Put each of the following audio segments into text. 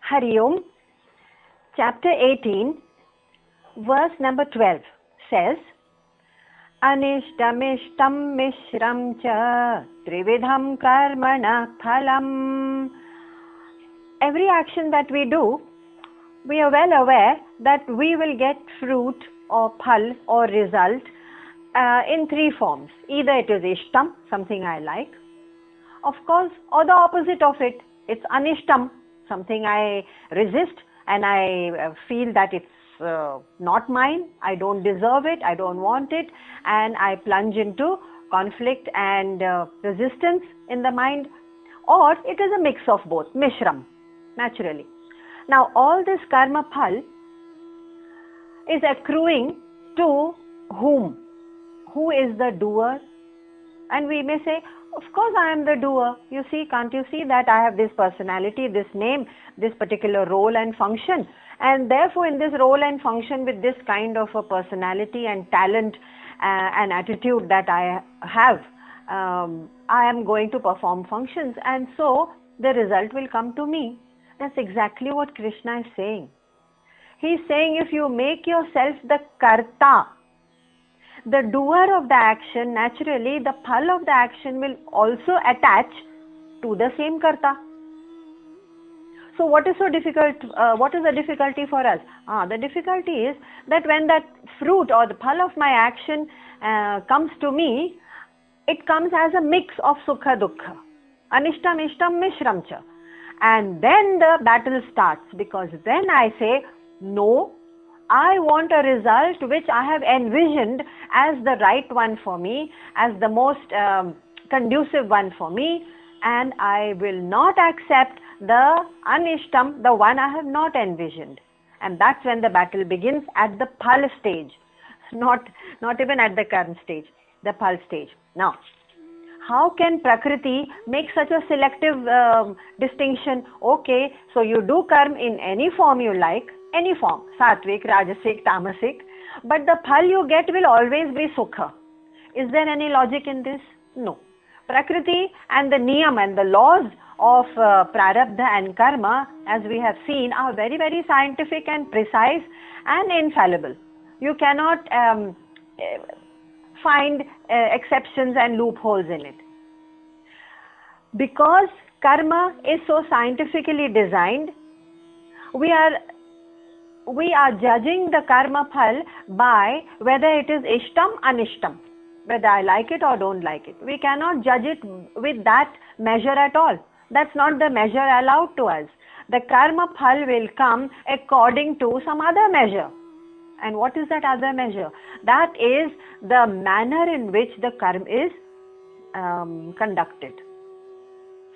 Hari Om, chapter 18, verse number 12 says, Anishtamishtam mishram cha trividham karmana phalam. Every action that we do, we are well aware that we will get fruit or phal or result in three forms. Either it is ishtam, something I like, of course, or the opposite of it, it's anishtam, something I resist and I feel that it's not mine, I don't deserve it, I don't want it, and I plunge into conflict and resistance in the mind, or it is a mix of both, mishram, naturally. Now all this karma phal is accruing to whom? Who is the doer? And we may say, of course I am the doer. You see, can't you see that I have this personality, this name, this particular role and function, and therefore in this role and function with this kind of a personality and talent and attitude that I have, I am going to perform functions, and so the result will come to me. That's exactly what Krishna is saying. He's saying if you make yourself the karta, the doer of the action, naturally the phal of the action will also attach to the same karta. So what is so difficult? What is the difficulty for us? The difficulty is that when that fruit or the phal of my action comes to me, it comes as a mix of sukha dukkha, anishtam ishtam mishram cha, and then the battle starts, because then I say, no, I want a result which I have envisioned as the right one for me, as the most conducive one for me, and I will not accept the anishtam, the one I have not envisioned. And that's when the battle begins, at the phal stage, not even at the karma stage, the phal stage. Now, how can Prakriti make such a selective distinction? Okay, so you do karma in any form you like, any form, sattvic, rajasic, tamasic, but the phal you get will always be sukha. Is there any logic in this? No. Prakriti and the niyam and the laws of prarabdha and karma, as we have seen, are very, very scientific and precise and infallible. You cannot find exceptions and loopholes in it. Because karma is so scientifically designed, we are judging the karma phal by whether it is ishtam, anishtam, whether I like it or don't like it. We cannot judge it with that measure at all. That's not the measure allowed to us. The karma phal will come according to some other measure. And what is that other measure? That is the manner in which the karma is conducted.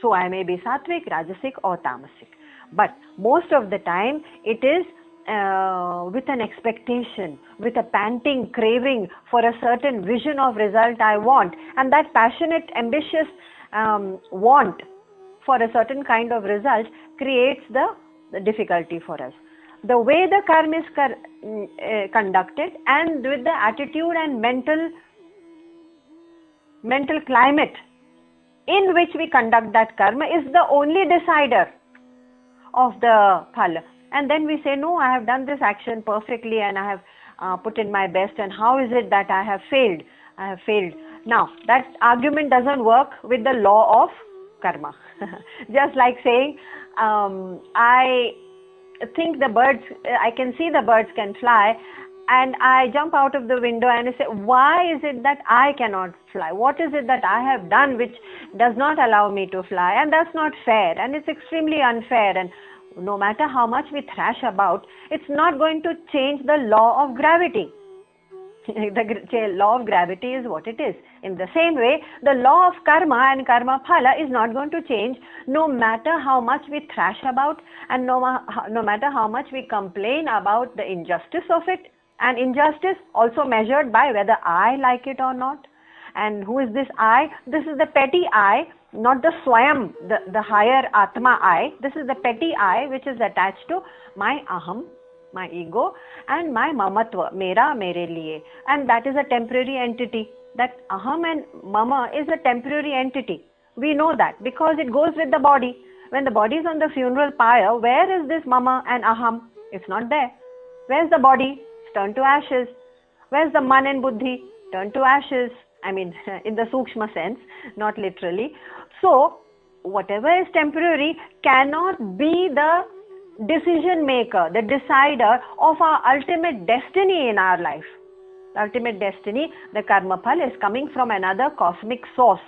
So I may be sattvic, rajasic or tamasic. But most of the time it is with an expectation, with a panting craving for a certain vision of result I want, and that passionate, ambitious want for a certain kind of result creates the difficulty for us. The way the karma is conducted, and with the attitude and mental climate in which we conduct that karma, is the only decider of the phala. And then we say, no, I have done this action perfectly and I have put in my best, and how is it that I have failed? I have failed. Now, that argument doesn't work with the law of karma. Just like saying, I think the birds, I can see the birds can fly, and I jump out of the window and I say, why is it that I cannot fly? What is it that I have done which does not allow me to fly? And that's not fair, and it's extremely unfair, and no matter how much we thrash about, it's not going to change the law of gravity. The law of gravity is what it is. In the same way, the law of karma and karma phala is not going to change no matter how much we thrash about, and no matter how much we complain about the injustice of it. And injustice also measured by whether I like it or not. And who is this I? This is the petty I, not the swayam, the higher atma I. This is the petty I which is attached to my aham, my ego, and my mamatva, mera, mere liye. And that is a temporary entity. That aham and mama is a temporary entity. We know that because it goes with the body. When the body is on the funeral pyre, where is this mama and aham? It's not there. Where's the body? It's turned to ashes. Where's the man and buddhi? Turned to ashes. I mean, in the sukshma sense, not literally. So, whatever is temporary cannot be the decision maker, the decider of our ultimate destiny in our life. The ultimate destiny, the karma phal, is coming from another cosmic source.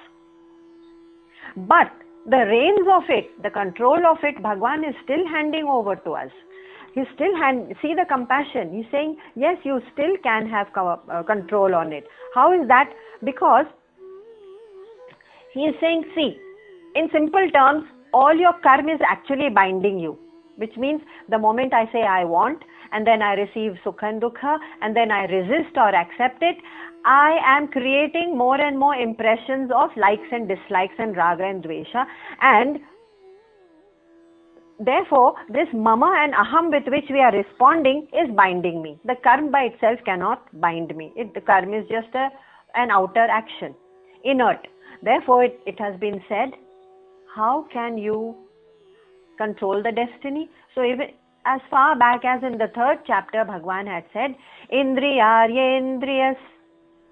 But the reins of it, the control of it, Bhagwan is still handing over to us. He's still see the compassion. He's saying, yes, you still can have control on it. How is that? Because he is saying, see, in simple terms, all your karma is actually binding you. Which means the moment I say I want, and then I receive sukha and dukha, and then I resist or accept it, I am creating more and more impressions of likes and dislikes and raga and dvesha, and therefore this mama and aham with which we are responding is binding me. The karma by itself cannot bind me. The karma is just an outer action, inert. Therefore it has been said, how can you control the destiny? So even as far back as in the 3rd chapter, Bhagwan had said, Indriyaryendrayas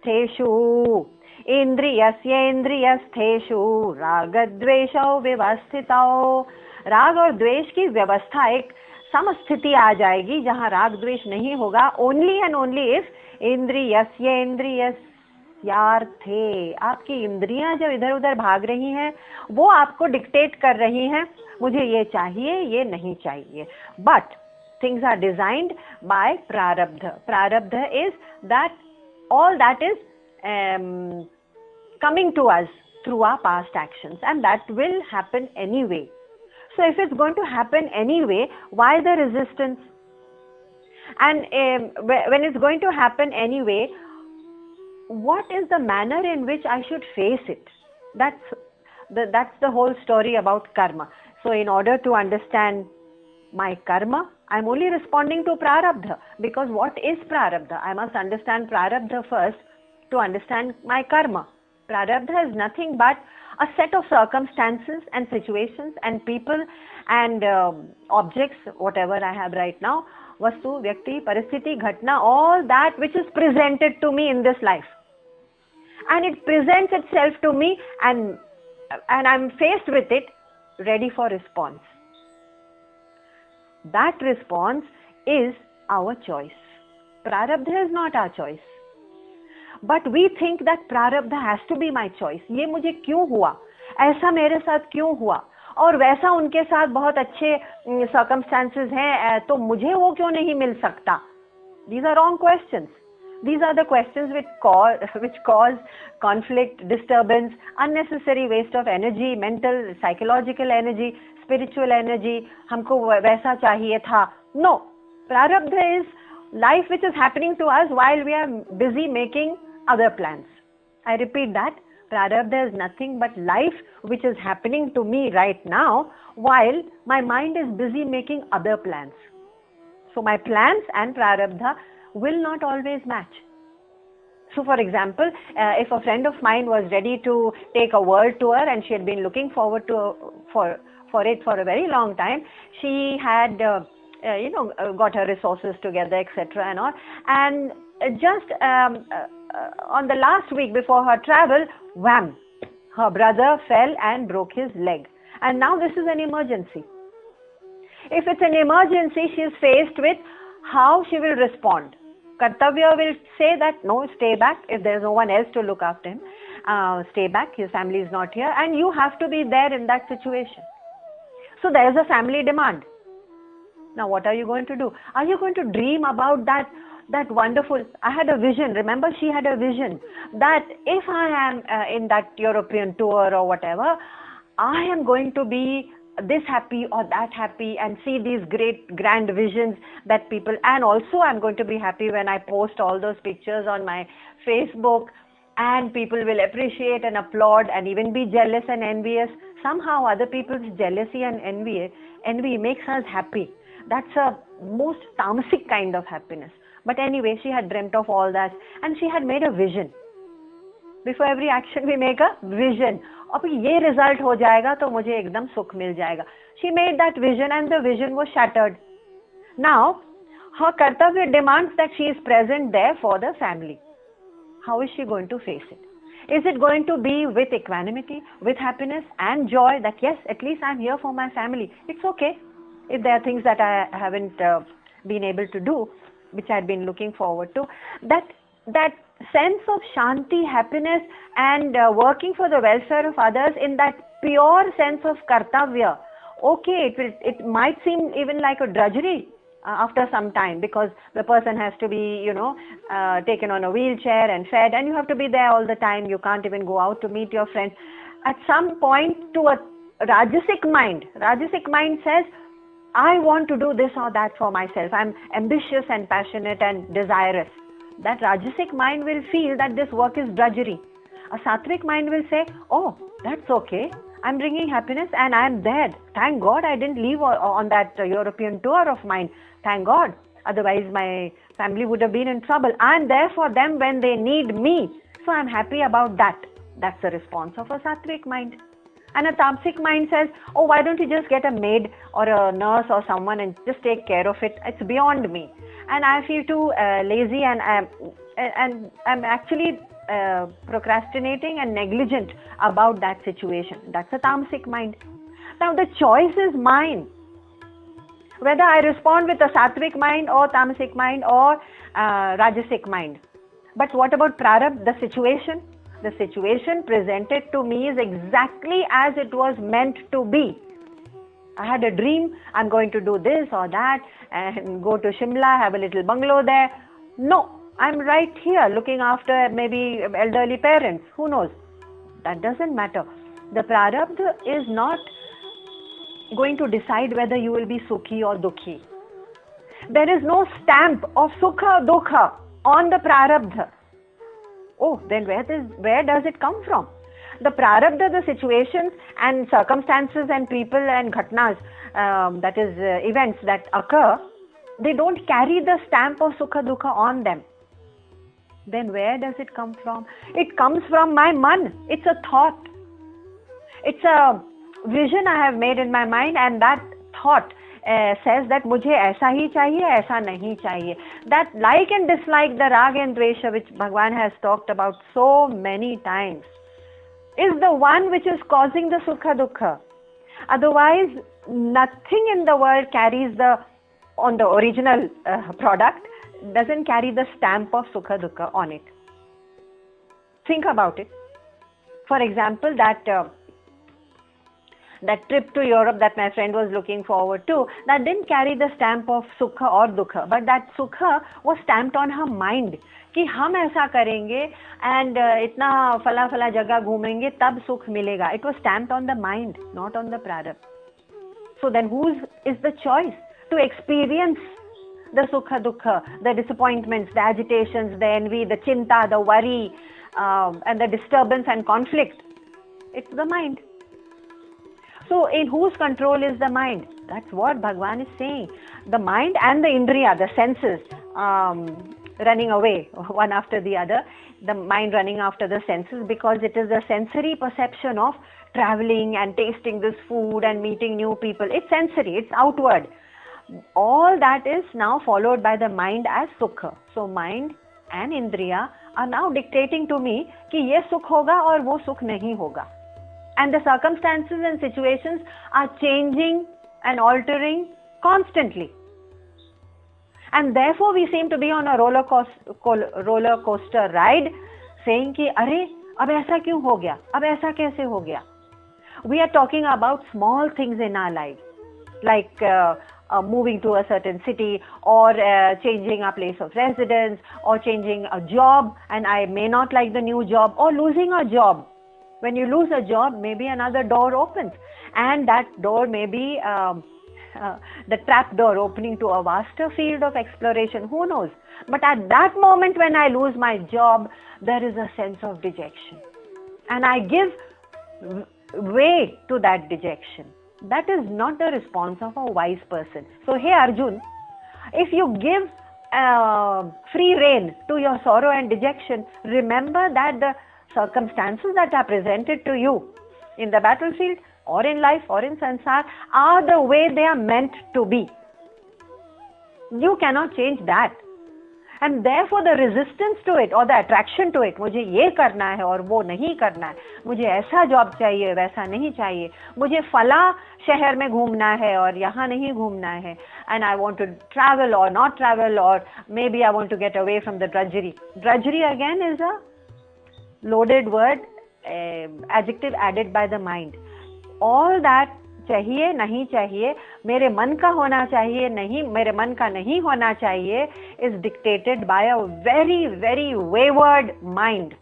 Theshu Indriyasyendrayas Theshu Ragadveshau Vivasthitau. राग और द्वेष की व्यवस्था, एक समस्थिति आ जाएगी जहां राग द्वेष नहीं होगा. ओनली एंड ओनली इफ इंद्रियस्येन्द्रियस्यार्थे, आपकी इंद्रियां जब इधर उधर भाग रही हैं, वो आपको डिक्टेट कर रही हैं, मुझे ये चाहिए, ये नहीं चाहिए. But things are designed by प्रारब्ध. प्रारब्ध is that all that is coming to us through our past actions, and that will happen anyway. So if it's going to happen anyway, why the resistance? And when it's going to happen anyway, what is the manner in which I should face it? That's the whole story about karma. So in order to understand my karma, I'm only responding to prarabdha, because what is prarabdha? I must understand prarabdha first to understand my karma. Prarabdha is nothing but a set of circumstances and situations and people and objects, whatever I have right now, vastu, vyakti, paristiti, ghatna, all that which is presented to me in this life. And it presents itself to me, and I'm faced with it, ready for response. That response is our choice. Prarabdha is not our choice. But we think that prarabdha has to be my choice. ये मुझे क्यों हुआ? ऐसा मेरे साथ क्यों हुआ? और वैसा उनके साथ बहुत अच्छे circumstances हैं, तो मुझे वो क्यों नहीं मिल सकता? These are wrong questions. These are the questions which cause conflict, disturbance, unnecessary waste of energy, mental, psychological energy, spiritual energy. हमको वैसा चाहिए था. No, prarabdha is life which is happening to us while we are busy making other plans. I repeat that. Prarabdha is nothing but life which is happening to me right now while my mind is busy making other plans. So my plans and prarabdha will not always match. So for example, if a friend of mine was ready to take a world tour and she had been looking forward to for it for a very long time, she had got her resources together, etc. and all, and just on the last week before her travel, wham, her brother fell and broke his leg, and now this is an emergency. If it's an emergency, she is faced with how she will respond. Kartavya will say that no, stay back. If there is no one else to look after him, stay back, his family is not here, and you have to be there in that situation. So there is a family demand. Now what are you going to do? Are you going to dream about that wonderful, I had a vision, remember she had a vision that if I am in that European tour or whatever, I am going to be this happy or that happy and see these great grand visions that people, and also I'm going to be happy when I post all those pictures on my Facebook and people will appreciate and applaud and even be jealous and envious. Somehow other people's jealousy and envy makes us happy. That's a most tamasic kind of happiness. But anyway, she had dreamt of all that and she had made a vision. Before every action we make a vision. अब ये result हो जाएगा तो मुझे एकदम सुख मिल जाएगा. She made that vision and the vision was shattered. Now, her kartavya demands that she is present there for the family. How is she going to face it? Is it going to be with equanimity, with happiness and joy that yes, at least I'm here for my family. It's okay if there are things that I haven't been able to do, which I'd been looking forward to. That sense of shanti, happiness and working for the welfare of others in that pure sense of kartavya. Okay, it might seem even like a drudgery after some time, because the person has to be, taken on a wheelchair and fed, and you have to be there all the time. You can't even go out to meet your friends. At some point, to a Rajasic mind says, I want to do this or that for myself. I'm ambitious and passionate and desirous. That Rajasic mind will feel that this work is drudgery. A Sattvic mind will say, oh, that's okay. I'm bringing happiness and I'm there. Thank God I didn't leave on that European tour of mine. Thank God. Otherwise my family would have been in trouble. I'm there for them when they need me. So I'm happy about that. That's the response of a Sattvic mind. And a Tamasic mind says, oh, why don't you just get a maid or a nurse or someone and just take care of it? It's beyond me. And I feel too lazy and I'm actually procrastinating and negligent about that situation. That's a Tamasic mind. Now the choice is mine. Whether I respond with a Sattvic mind or Tamasic mind or Rajasic mind. But what about Prarabdha, the situation? The situation presented to me is exactly as it was meant to be. I had a dream, I'm going to do this or that and go to Shimla, have a little bungalow there. No, I'm right here looking after maybe elderly parents. Who knows? That doesn't matter. The Prarabdha is not going to decide whether you will be Sukhi or Dukhi. There is no stamp of Sukha or Dukha on the Prarabdha. Oh, then where does it come from? The Prarabdha, the situations and circumstances and people and ghatnas, that is events that occur, they don't carry the stamp of Sukha Dukha on them. Then where does it come from? It comes from my man. It's a thought. It's a vision I have made in my mind, and that thought says that mujhe aisa hi chahiye, aisa nahi chahiye. That like and dislike, the raga and dvesha, which Bhagwan has talked about so many times, is the one which is causing the Sukha Dukha. Otherwise, nothing in the world carries on the original product, doesn't carry the stamp of Sukha Dukha on it. Think about it. For example, that trip to Europe that my friend was looking forward to, that didn't carry the stamp of Sukha or Dukha, but that Sukha was stamped on her mind कि हम ऐसा करेंगे and इतना फला फला जगह घूमेंगे तब सुख मिलेगा. It was stamped on the mind, not on the prarabdha. So then whose is the choice to experience the Sukha Dukha, the disappointments, the agitations, the envy, the chinta, the worry, and the disturbance and conflict? It's the mind. So in whose control is the mind? That's what Bhagwan is saying. The mind and the indriya, the senses, running away one after the other. The mind running after the senses because it is the sensory perception of traveling and tasting this food and meeting new people. It's sensory, it's outward. All that is now followed by the mind as sukha. So mind and indriya are now dictating to me कि ये सुख होगा और वो सुख नहीं होगा. And the circumstances and situations are changing and altering constantly. And therefore we seem to be on a roller coaster ride saying कि अरे अब ऐसा क्यों हो गया, अब ऐसा कैसे हो गया. We are talking about small things in our lives like moving to a certain city or changing our place of residence or changing a job and I may not like the new job, or losing a job. When you lose a job, maybe another door opens and that door may be the trap door opening to a vaster field of exploration. Who knows? But at that moment when I lose my job, there is a sense of dejection. And I give way to that dejection. That is not the response of a wise person. So, hey Arjun, if you give free rein to your sorrow and dejection, remember that the circumstances that are presented to you in the battlefield or in life or in sansar are the way they are meant to be. You cannot change that. And therefore the resistance to it or the attraction to it, मुझे ये करना है और वो नहीं करना है, मुझे ऐसा जॉब चाहिए वैसा नहीं चाहिए, मुझे फला शहर में घूमना है और यहाँ नहीं घूमना है, and I want to travel or not travel, or maybe I want to get away from the drudgery. Drudgery again is a loaded word, adjective added by the mind. All that चाहिए नहीं चाहिए, मेरे मन का होना चाहिए नहीं, मेरे मन का नहीं होना चाहिए, is dictated by a very very wayward mind.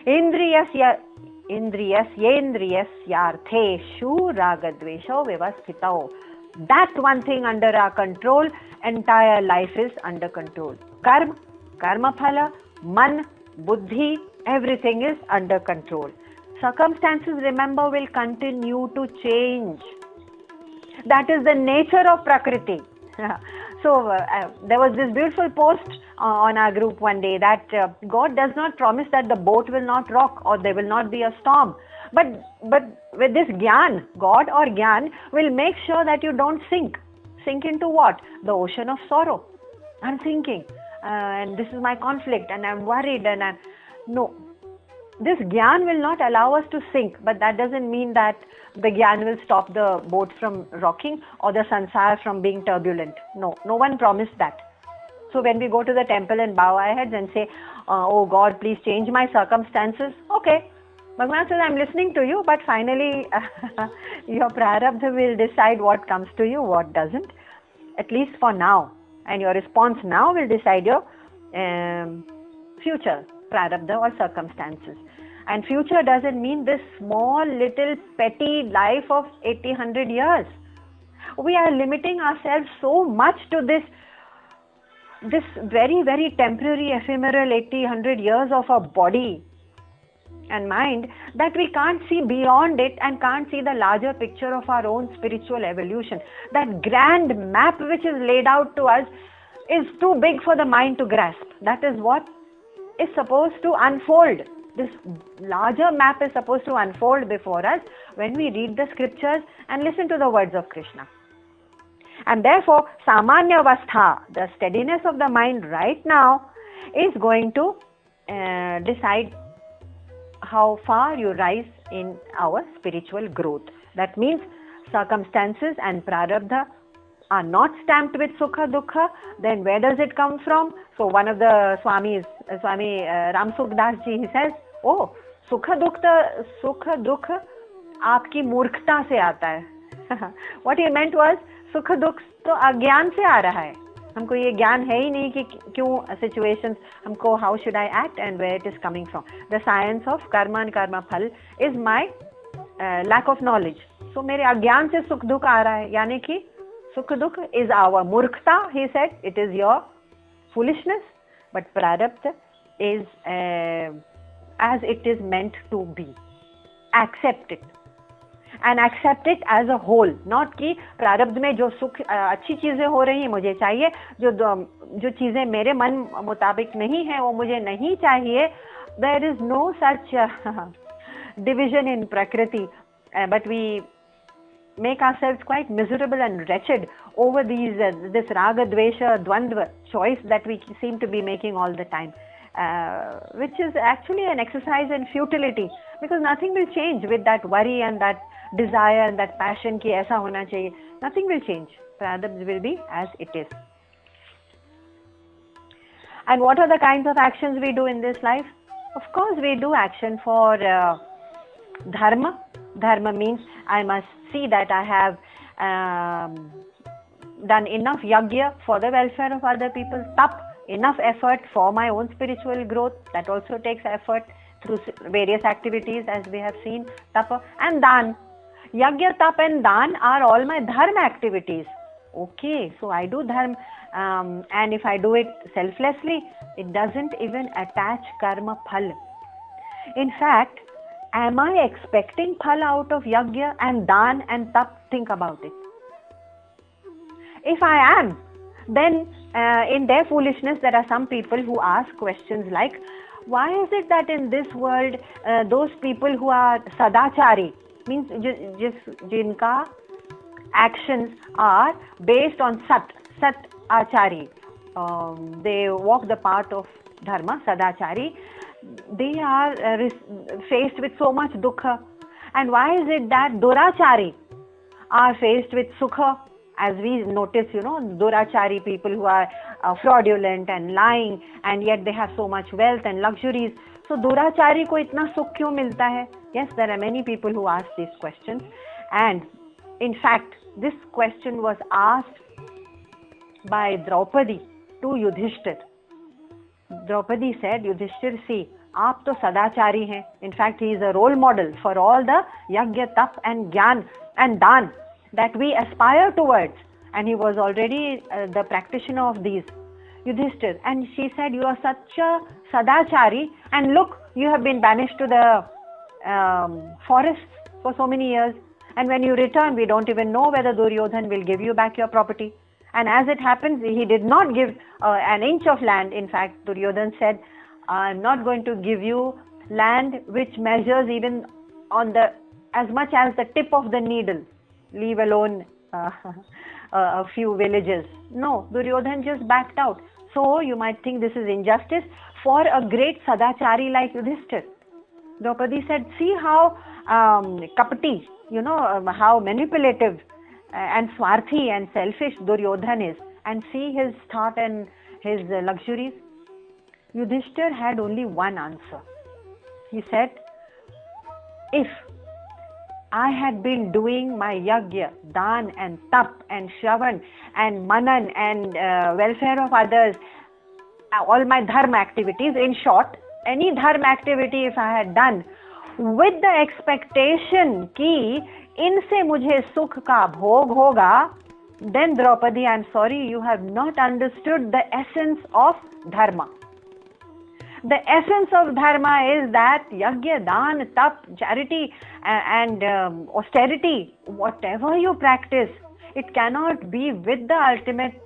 इंद्रियस्येन्द्रियस्यार्थेषु रागद्वेषौ व्यवस्थितौ. That one thing under our control, entire life is under control. Karma phala, man, buddhi, everything is under control. Circumstances, remember, will continue to change. That is the nature of Prakriti. So there was this beautiful post on our group one day that God does not promise that the boat will not rock or there will not be a storm. But with this Gyan, God or Gyan will make sure that you don't sink. Sink into what? The ocean of sorrow. I'm thinking, and this is my conflict, and I'm worried, and no. This Gyan will not allow us to sink, but that doesn't mean that the Gyan will stop the boat from rocking or the sansar from being turbulent. No one promised that. So when we go to the temple and bow our heads and say, oh God, please change my circumstances. Okay, Bhagavan says, I'm listening to you, but finally your prarabdha will decide what comes to you, what doesn't, at least for now. And your response now will decide your future prarabdha or circumstances. And future doesn't mean this small little petty life of 80-100 years. We are limiting ourselves so much to this very very temporary ephemeral 80-100 years of a body and mind that we can't see beyond it and can't see the larger picture of our own spiritual evolution. That grand map which is laid out to us is too big for the mind to grasp. That is what is supposed to unfold. This larger map is supposed to unfold before us when we read the scriptures and listen to the words of Krishna. And therefore, Samanya Avastha, the steadiness of the mind right now, is going to decide how far you rise in our spiritual growth. That means circumstances and prarabdha are not stamped with sukha dukha. Then where does it come from? So one of the Swamis, Swami Ram Sukdas ji, he says, oh, sukha dukha aapki murkhta se aata hai. What he meant was, सुख दुख तो अज्ञान से आ रहा है. हमको ये ज्ञान है ही नहीं कि क्यों situations हमको how should I act and where it is coming from. The science of karma and karma phal is my lack of knowledge. So मेरे अज्ञान से सुख दुख आ रहा है, यानी कि सुख दुख is our murkhta. He said it is your foolishness, but prarabdha is as it is meant to be. Accept it. And accept it as a whole. Not कि प्रारब्ध में जो सुख अच्छी चीजें हो रही हैं मुझे चाहिए, जो चीजें मेरे मन मुताबिक नहीं है वो मुझे नहीं चाहिए. There is no such division in Prakriti, but we make ourselves quite miserable and wretched over this raga, dvesha, dvandva choice that we seem to be making all the time, which is actually an exercise in futility, because nothing will change with that worry and that desire and that passion ki aisa hona chahiye. Nothing will change. Prarabdha will be as it is. And what are the kinds of actions we do in this life? Of course, we do action for dharma. Dharma means I must see that I have done enough yajna for the welfare of other people. Tap, enough effort for my own spiritual growth. That also takes effort through various activities, as we have seen. Tapa and dan. Yajna, tap and dan are all my dharma activities. Okay, so I do dharma, and if I do it selflessly, it doesn't even attach karma phal. In fact, am I expecting phal out of yajna and dan and tap? Think about it. If I am, then in their foolishness there are some people who ask questions like, why is it that in this world those people who are sadachari, means jinka actions are based on Sat Achari. They walk the path of Dharma, Sadachari. They are faced with so much dukha. And why is it that Durachari are faced with sukha? As we notice, Durachari people who are fraudulent and lying, and yet they have so much wealth and luxuries. So Durachari ko itna sukh kyun milta hai? Yes, there are many people who ask these questions. And in fact, this question was asked by Draupadi to Yudhishthir. Draupadi said, Yudhishthir, see, aap to sadachari hain. In fact, he is a role model for all the yagya, tap and gyan and dan that we aspire towards. And he was already the practitioner of these. Yudhishthir. And she said, you are such a sadachari, and look, you have been banished to the forests for so many years. And when you return, we don't even know whether Duryodhan will give you back your property. And as it happens, he did not give an inch of land. In fact, Duryodhan said, I'm not going to give you land which measures even on the as much as the tip of the needle, leave alone a few villages. No, Duryodhan just backed out. So you might think this is injustice for a great sadachari like Yudhishthir. Draupadi said, see how kapati, how manipulative and swarthi and selfish Duryodhan is, and see his thought and his luxuries. Yudhishthir had only one answer. He said, if I had been doing my yagya, dan and tap and shravan and manan and welfare of others, all my dharma activities, in short, any dharma activity if I had done with the expectation कि इनसे मुझे सुख का भोग होगा, then Draupadi, I'm sorry, you have not understood the essence of dharma. The essence of dharma is that yagya, dan, tap, charity and austerity, whatever you practice, it cannot be with the ultimate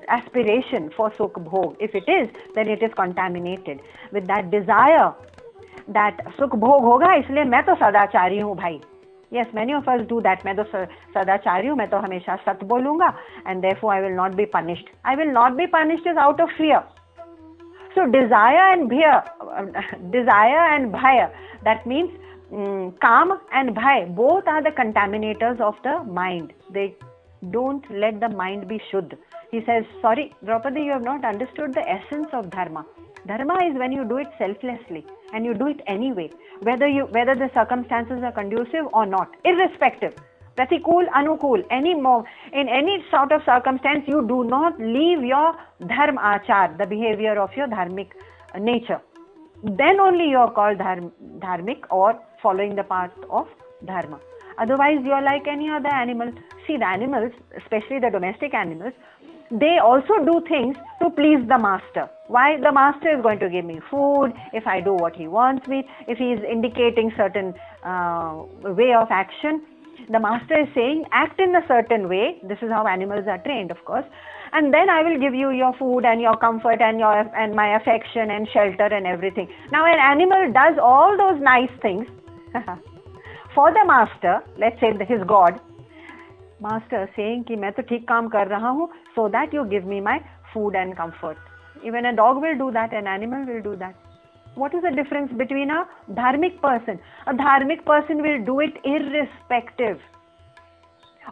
aspiration for sukh bhog. If it is, then it is contaminated with that desire that sukh bhog hoga, isliye main to sadachari hu bhai. Yes, many of us do that. मैं तो सदाचारी हूँ, मैं तो हमेशा सत बोलूँगा, and therefore I will not be punished. I will not be punished is out of fear. So desire and bhaya, that means काम and bhaya, both are the contaminators of the mind. They don't let the mind be shuddh. He says, sorry, Draupadi, you have not understood the essence of dharma. Dharma is when you do it selflessly and you do it anyway, whether the circumstances are conducive or not, irrespective. Pratikul, anukul, in any sort of circumstance, you do not leave your dharma achar, the behavior of your dharmic nature. Then only you are called dharmic or following the path of dharma. Otherwise, you are like any other animal. See, the animals, especially the domestic animals, they also do things to please the master. Why? The master is going to give me food if I do what he wants me. If he is indicating certain way of action, the master is saying, act in a certain way. This is how animals are trained, of course. And then I will give you your food and your comfort and my affection and shelter and everything. Now, an animal does all those nice things for the master, let's say his God. Master saying कि मैं तो ठीक काम कर रहा हूँ, so that you give me my food and comfort. Even a dog will do that, an animal will do that. What is the difference between a dharmic person? A dharmic person will do it irrespective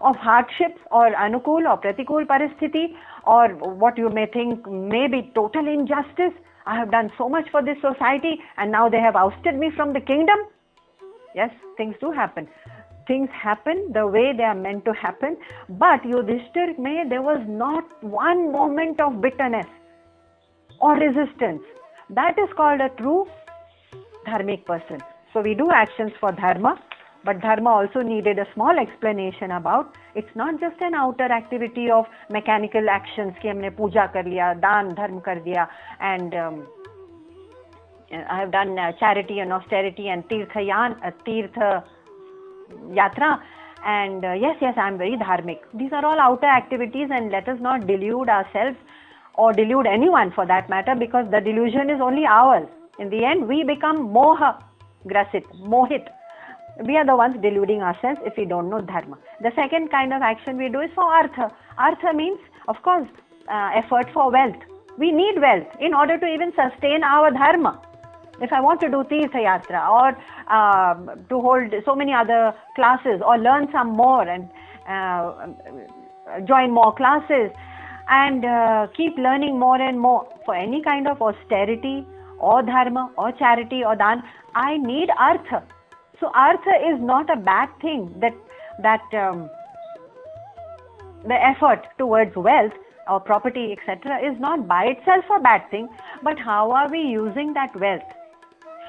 of hardships or anukul or pratikul paristhiti or what you may think may be total injustice. I have done so much for this society and now they have ousted me from the kingdom. Yes, things do happen. Things happen the way they are meant to happen. But Yudhishthir there was not one moment of bitterness or resistance. That is called a true dharmic person. So we do actions for dharma, but dharma also needed a small explanation about it's not just an outer activity of mechanical actions कि हमने पूजा कर लिया, दान धर्म कर दिया, and I have done charity and austerity and tirtha yatra, and yes, I am very dharmic. These are all outer activities, and let us not delude ourselves or delude anyone for that matter, because the delusion is only ours. In the end, we become moha grasit, mohit. we are the ones deluding ourselves if we don't know dharma. The second kind of action we do is for artha. Artha means, of course, effort for wealth. We need wealth in order to even sustain our dharma. If I want to do Tirtha Yatra or to hold so many other classes or learn some more and join more classes and keep learning more and more for any kind of austerity or dharma or charity or dan, I need artha. So artha is not a bad thing. That the effort towards wealth or property, etc., is not by itself a bad thing, but how are we using that wealth?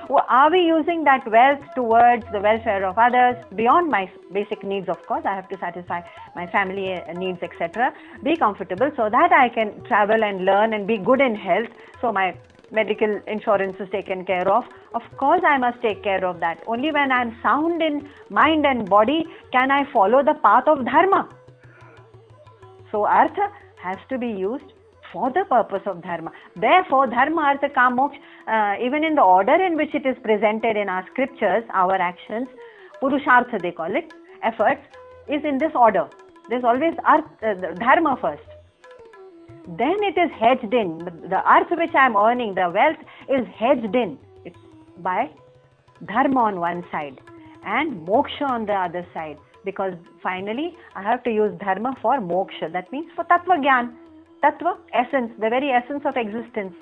Are we using that wealth towards the welfare of others beyond my basic needs? Of course, I have to satisfy my family needs, etc., be comfortable so that I can travel and learn and be good in health, so my medical insurance is taken care of. Of course, I must take care of that. Only when I am sound in mind and body can I follow the path of dharma. So artha has to be used for the purpose of dharma. Therefore, dharma, artha, kama, moksha, even in the order in which it is presented in our scriptures, our actions, purushartha they call it, efforts, is in this order. There's always dharma first. Then it is hedged in. The artha which I am earning, the wealth, is hedged in. It's by dharma on one side and moksha on the other side. Because finally, I have to use dharma for moksha. That means for tattva gyan. Tattva, essence, the very essence of existence.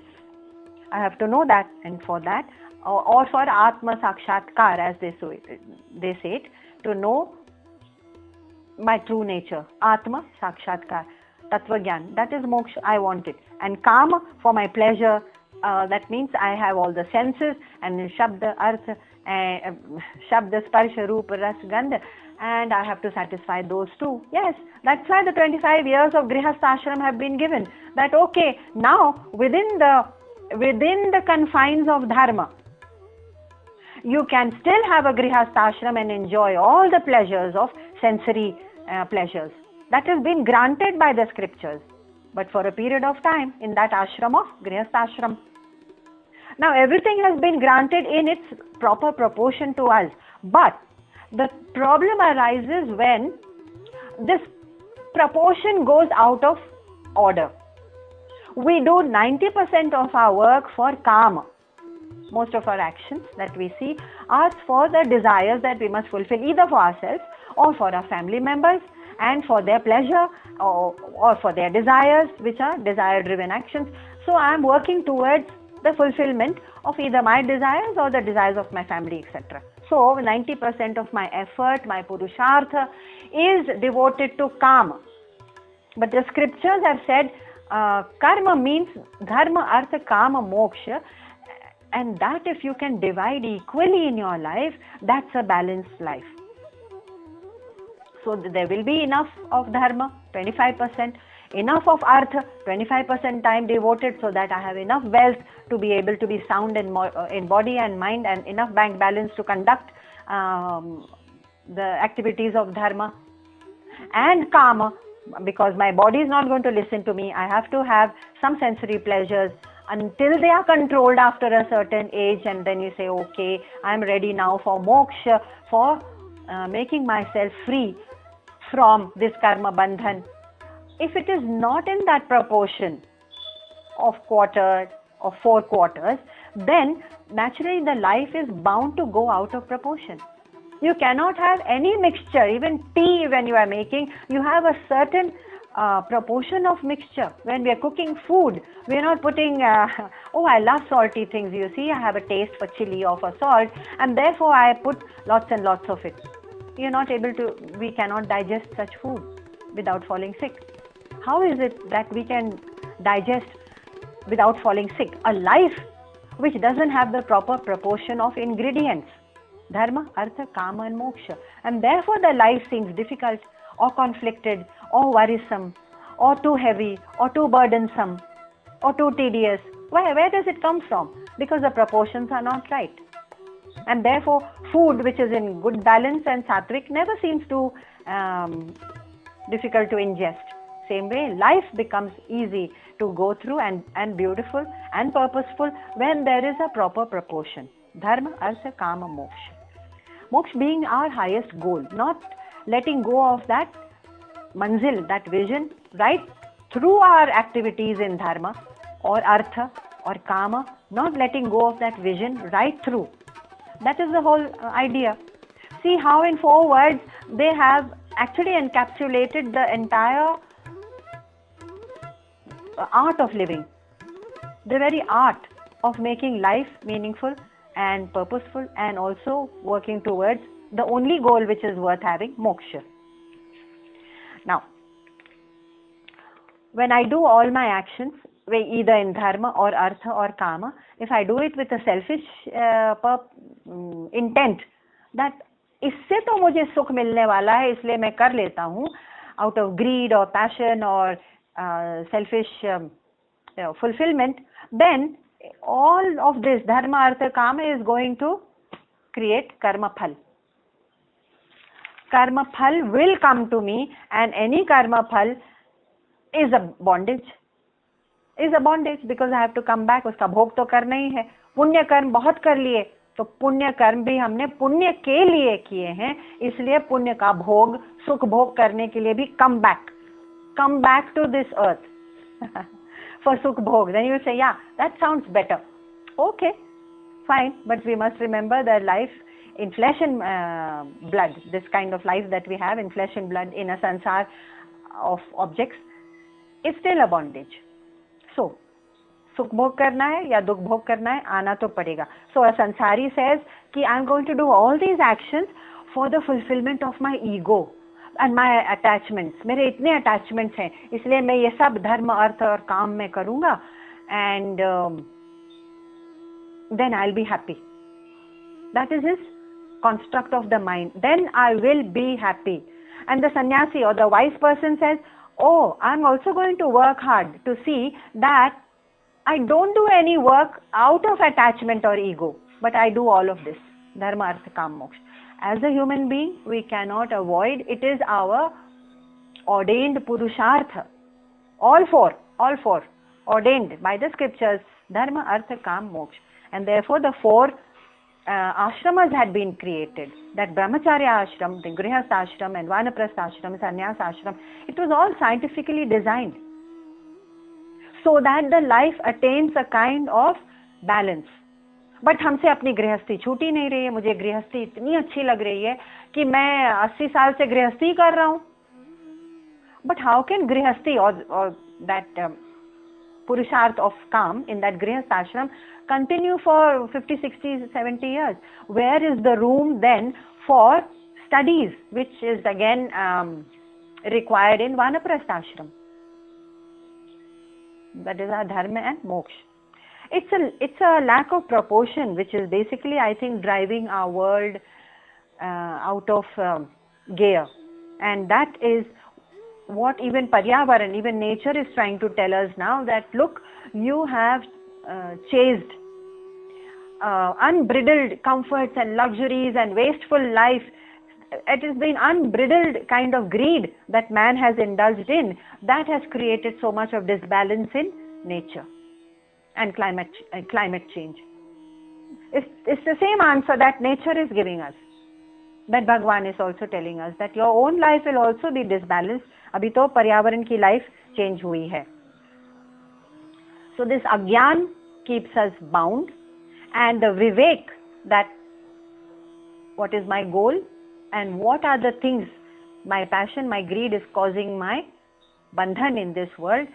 I have to know that, and for that, or for Atma Sakshatkar, as they say it, to know my true nature. Atma Sakshatkar, Tattva Gyan, that is moksha, I want it. And Kama, for my pleasure, that means I have all the senses, and Shabda, Artha, Shabda, Sparsha, Rupa, Ras, Gandha, and I have to satisfy those too. Yes, that's why the 25 years of Grihastha Ashram have been given. That okay, now within the confines of dharma, you can still have a Grihastha Ashram and enjoy all the pleasures of sensory pleasures. That has been granted by the scriptures, but for a period of time in that ashram of Grihastha Ashram. Now everything has been granted in its proper proportion to us, but the problem arises when this proportion goes out of order. We do 90% of our work for kama. Most of our actions that we see are for the desires that we must fulfill, either for ourselves or for our family members, and for their pleasure or for their desires, which are desire-driven actions. So I am working towards the fulfillment of either my desires or the desires of my family, etc. So 90% of my effort, my purushartha, is devoted to kama. But the scriptures have said karma means dharma, artha, kama, moksha, and that if you can divide equally in your life, that's a balanced life. So there will be enough of dharma, 25%, enough of artha, 25% time devoted, so that I have enough wealth to be able to be sound in body and mind, and enough bank balance to conduct the activities of dharma. And kama, because my body is not going to listen to me, I have to have some sensory pleasures until they are controlled after a certain age, and then you say, okay, I am ready now for moksha, for making myself free from this karma bandhan. If it is not in that proportion of quarter or 4 quarters, then naturally the life is bound to go out of proportion. You cannot have any mixture, even tea when you are making, you have a certain proportion of mixture. When we are cooking food, we are not putting, oh, I love salty things, you see, I have a taste for chili or for salt, and therefore I put lots and lots of it. We cannot digest such food without falling sick. How is it that we can digest without falling sick? A life which doesn't have the proper proportion of ingredients. Dharma, artha, kama and moksha. And therefore the life seems difficult or conflicted or worrisome or too heavy or too burdensome or too tedious. Where does it come from? Because the proportions are not right. And therefore food which is in good balance and sattvic never seems too difficult to ingest. Same way, life becomes easy to go through and beautiful and purposeful when there is a proper proportion. Dharma, artha, kama, moksha. Moksha being our highest goal, not letting go of that manzil, that vision, right through our activities in dharma or artha or kama, not letting go of that vision right through. That is the whole idea. See how in 4 words they have actually encapsulated the entire art of living, the very art of making life meaningful and purposeful, and also working towards the only goal which is worth having, moksha. Now, when I do all my actions, either in dharma or artha or kama, if I do it with a selfish intent that इससे तो मुझे सुख मिलने वाला है इसलिए मैं कर लेता हूँ, out of greed or passion or selfish fulfillment, then all of this dharma, artha, kama is going to create karma phal. Karma phal will come to me, and any karma phal is a bondage. Is a bondage because I have to come back. उसका भोग तो करना ही है. पुण्य कर्म बहुत कर लिए, तो पुण्य कर्म भी हमने पुण्य के लिए किए हैं, इसलिए पुण्य का भोग, सुख भोग करने के लिए भी come back to this earth for sukh bhog. Then you say, yeah, that sounds better. Okay, fine, but we must remember that life in flesh and blood, this kind of life that we have in flesh and blood in a sansar of objects, is still a bondage. So, sukh bhog karna hai ya dukh bhog karna hai, aana to padega. So a sansari says ki I'm going to do all these actions for the fulfillment of my ego and my attachments. मेरे इतने attachments हैं, इसलिए मैं ये सब धर्म, अर्थ और काम में करूँगा, and then I'll be happy. That is his construct of the mind. Then I will be happy. And the sannyasi or the wise person says, oh, I'm also going to work hard to see that I don't do any work out of attachment or ego, but I do all of this. Dharma, artha, kam, moksha. As a human being, we cannot avoid. It is our ordained purushartha. All four ordained by the scriptures. Dharma, artha, kam, moksha. And therefore the 4 ashramas had been created. That brahmacharya ashram, the grihastha ashram, and vanaprastha ashram, sannyas ashram. It was all scientifically designed so that the life attains a kind of balance. But हमसे अपनी गृहस्थी छूट ही नहीं रही है. मुझे गृहस्थी इतनी अच्छी लग रही है कि मैं 80 साल से गृहस्थी कर रहा हूँ. बट हाउ कैन गृहस्थी और दैट purusharth of काम in that grihastha ashram continue for 50, 60, 70 years? Where is the room then for studies, which is again required in vanaprastha ashram? That is our dharma and moksha. It's a lack of proportion, which is basically, I think, driving our world out of gear. And that is what even Paryavaran, even nature is trying to tell us now, that look, you have chased unbridled comforts and luxuries and wasteful life. It has been unbridled kind of greed that man has indulged in, that has created so much of disbalance in nature and climate change. It's the same answer that nature is giving us, that Bhagwan is also telling us, that your own life will also be disbalanced. अभी तो पर्यावरण की life change हुई है. So this agyan keeps us bound, and the vivek, that what is my goal and what are the things, my passion, my greed is causing my bandhan in this world,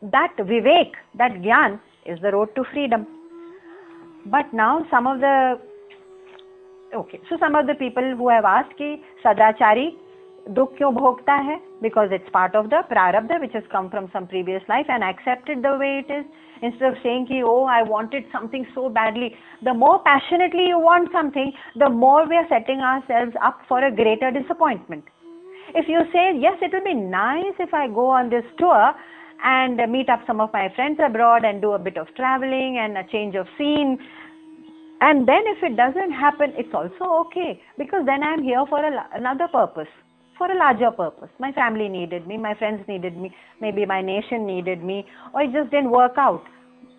that vivek, that gyan is the road to freedom. But now some of the people who have asked ki sadachari dukh kyun bhogta hai, because it's part of the prarabdha which has come from some previous life, and accepted the way it is, instead of saying ki, oh, I wanted something so badly. The more passionately you want something, the more we are setting ourselves up for a greater disappointment. If you say, yes, it will be nice if I go on this tour and meet up some of my friends abroad and do a bit of traveling and a change of scene, and then if it doesn't happen, it's also okay, because then I'm here for another purpose, for a larger purpose. My family needed me, my friends needed me, maybe my nation needed me, or it just didn't work out.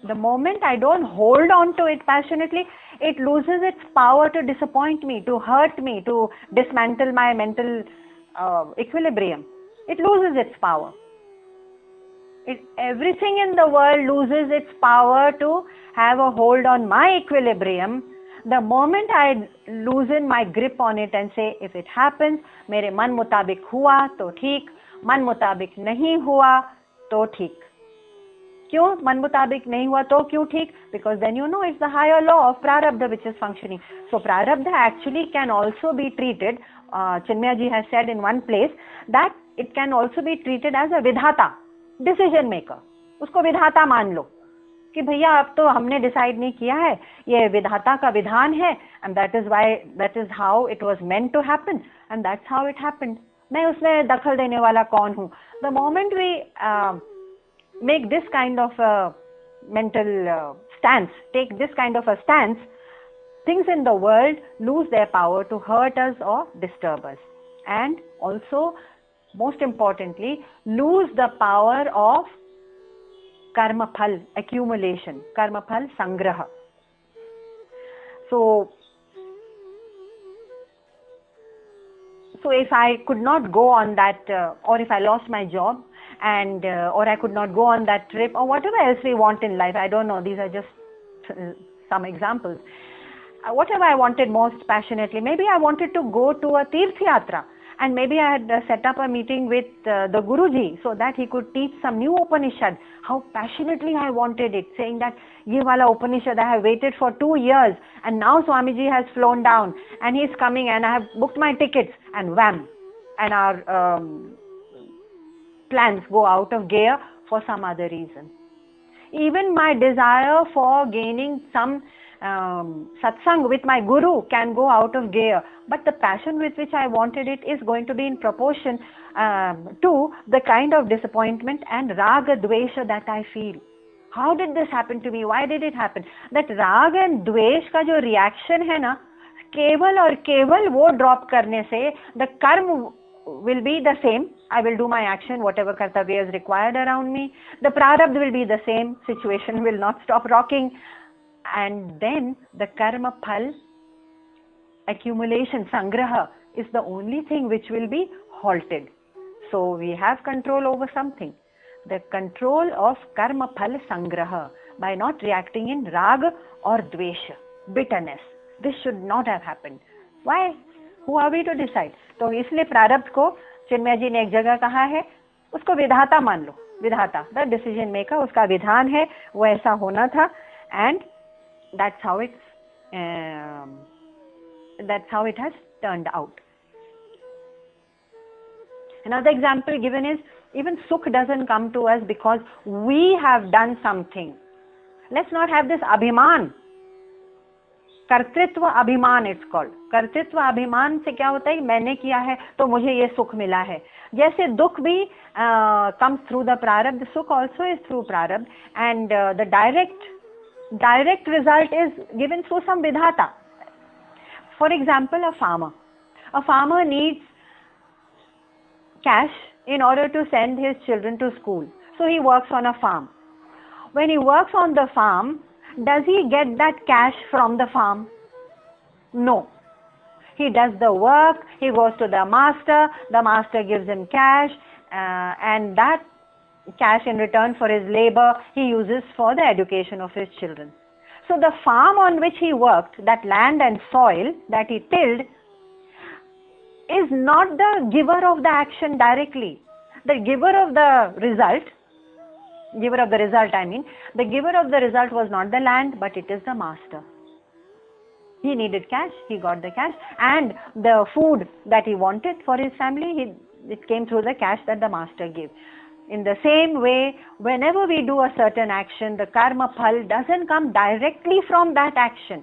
The moment I don't hold on to it passionately, it loses its power to disappoint me, to hurt me, to dismantle my mental equilibrium. It loses its power. Everything in the world loses its power to have a hold on my equilibrium. The moment I loosen my grip on it and say, if it happens, मेरे मन मुताबिक हुआ तो ठीक, मन मुताबिक नहीं हुआ तो ठीक. क्यों मन मुताबिक नहीं हुआ तो क्यों ठीक? Because then you know it's the higher law of prarabdha which is functioning. So prarabdha actually can also be treated, Chinmaya ji has said in one place that it can also be treated as a vidhata, decision maker. उसको विधाता मान लो कि भैया अब तो हमने decide नहीं किया है, ये विधाता का विधान है, and that is how it was meant to happen and that's how it happened. मैं उसमें दखल देने वाला कौन हूँ? The moment we make this kind of a mental stance, take this kind of a stance, things in the world lose their power to hurt us or disturb us, and also most importantly lose the power of karma phal accumulation, karma phal sangraha. So if I could not go on that, or if I lost my job, and or I could not go on that trip, or whatever else we want in life, I don't know, these are just some examples. Whatever I wanted most passionately, maybe I wanted to go to a Tirth Yatra, and maybe I had set up a meeting with the Guruji so that he could teach some new Upanishad. How passionately I wanted it, saying that ye wala Upanishad I have waited for 2 years, and now Swamiji has flown down and he is coming and I have booked my tickets, and wham, and our plans go out of gear for some other reason. Even my desire for gaining some satsang with my guru can go out of gear, but the passion with which I wanted it is going to be in proportion to the kind of disappointment and raga dvesha that I feel. How did this happen to me? Why did it happen? That raga and dvesh का जो reaction है ना, केवल और केवल वो drop करने से the karma will be the same. I will do my action, whatever kartavya is required around me. The prarabdha will be the same. Situation will not stop rocking. And then the karma phal accumulation, sangraha, is the only thing which will be halted. So we have control over something. The control of karma phal sangraha by not reacting in raga or dvesha, bitterness. This should not have happened. Why? Who are we to decide? तो इसलिए प्रारब्ध को चिन्मय जी ने एक जगह कहा है, उसको विधाता मान लो, विधाता, द डिसीजन मेकर, उसका विधान है, वो ऐसा होना था, and that's how it has turned out. Another example given is, even sukh doesn't come to us because we have done something. Let's not have this abhiman. कर्तृत्व अभिमान इट्स कॉल्ड. कर्तृत्व अभिमान से क्या होता है, मैंने किया है तो मुझे ये सुख मिला है. जैसे दुख भी comes through the prarabdha, सुख also is through prarabdha, and the direct result is given through some vidhata. For example, a farmer needs cash in order to send his children to school, so he works on a farm. When he works on the farm, does he get that cash from the farm? No. He does the work, he goes to the master gives him cash, and that cash in return for his labor he uses for the education of his children. So the farm on which he worked, that land and soil that he tilled, is not the giver of the action directly. The giver of the result, the giver of the result was not the land, but it is the master. He needed cash, he got the cash, and the food that he wanted for his family, it came through the cash that the master gave. In the same way, whenever we do a certain action, the karma phal doesn't come directly from that action.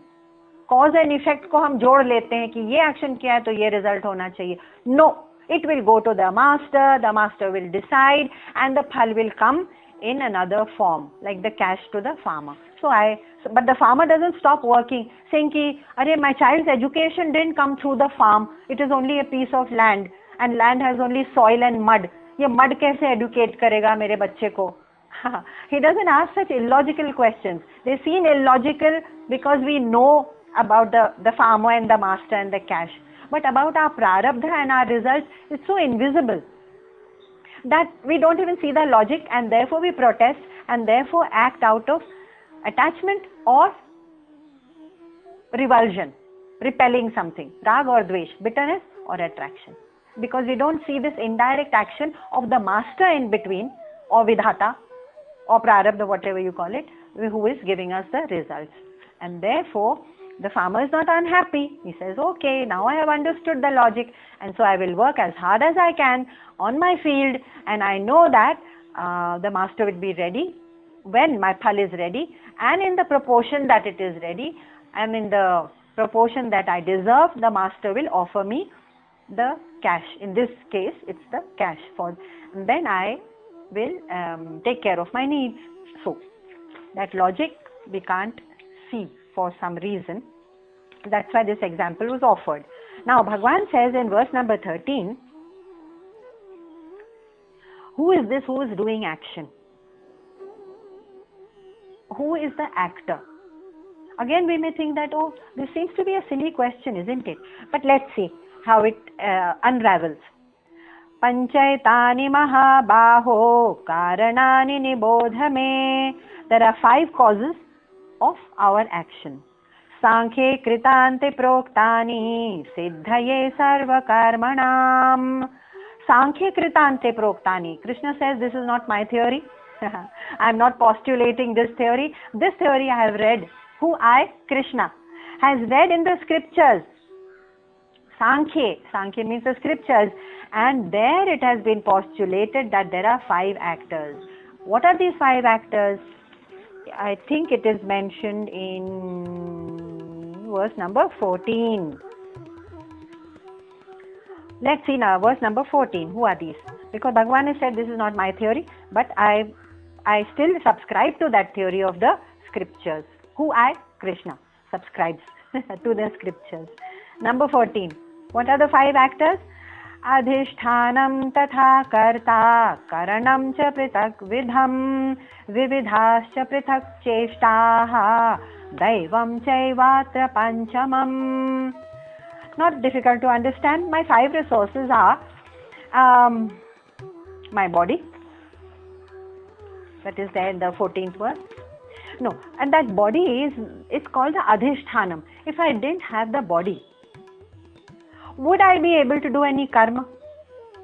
Cause and effect को हम जोड़ लेते हैं कि ये action किया है तो ये result होना चाहिए. No, it will go to the master will decide, and the phal will come in another form, like the cash to the farmer. But the farmer doesn't stop working, saying ki, "Arey, my child's education didn't come through the farm. It is only a piece of land, and land has only soil and mud. ये mud कैसे educate करेगा मेरे बच्चे को?" He doesn't ask such illogical questions. They seem illogical because we know about the farmer and the master and the cash. But about our prarabdha and our results, it's so invisible that we don't even see the logic, and therefore we protest and therefore act out of attachment or revulsion, repelling something, rag or dvesh, bitterness or attraction. Because we don't see this indirect action of the master in between, or vidhata, or prarabdha, whatever you call it, who is giving us the results. And therefore, the farmer is not unhappy. He says, okay, now I have understood the logic, and so I will work as hard as I can on my field, and I know that the master will be ready when my phal is ready, and in the proportion that it is ready, and in the proportion that I deserve, the master will offer me the cash. In this case, it's the cash for, and then I will take care of my needs. So, that logic we can't see for some reason. That's why this example was offered. Now, Bhagwan says in verse number 13, who is this who is doing action? Who is the actor? Again, we may think that, oh, this seems to be a silly question, isn't it? But let's see how it unravels. Panchaitani mahabaho karanani nibodhame. There are 5 causes of our action. Sankhye kritante proktani siddhaye sarva karmanam. Sankhye kritante proktani. Krishna says, this is not my theory. I am not postulating this theory. This theory I have read. Who I, Krishna, has read in the scriptures. Sankhya. Sankhya means the scriptures. And there it has been postulated that there are 5 actors. What are these 5 actors? I think it is mentioned in verse number 14. Let's see now, verse number 14. Who are these? Because Bhagavan has said this is not my theory, but I still subscribe to that theory of the scriptures. Who I, Krishna, subscribes to the scriptures. Number 14. What are the 5 actors? Adhishthanam tatha karta karanam cha pritak vidham vividhascha pritak cheshtaha daivam chaivatra panchamam. Not difficult to understand. My 5 resources are my body, that is there in the 14th verse. No, and that body is called the adhishthanam. If I didn't have the body, would I be able to do any karma?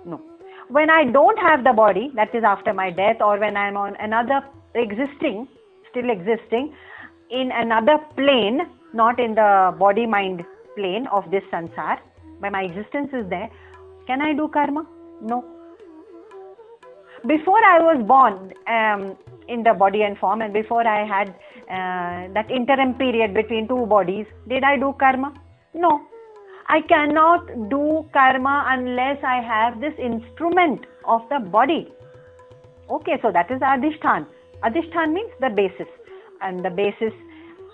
No. When I don't have the body, that is after my death, or when I am on another still existing, in another plane, not in the body-mind plane of this sansar, but my existence is there, can I do karma? No. Before I was born in the body and form, and before I had that interim period between 2 bodies, did I do karma? No. I cannot do karma unless I have this instrument of the body. Okay, so that is Adhishthan. Adhishthan means the basis. And the basis,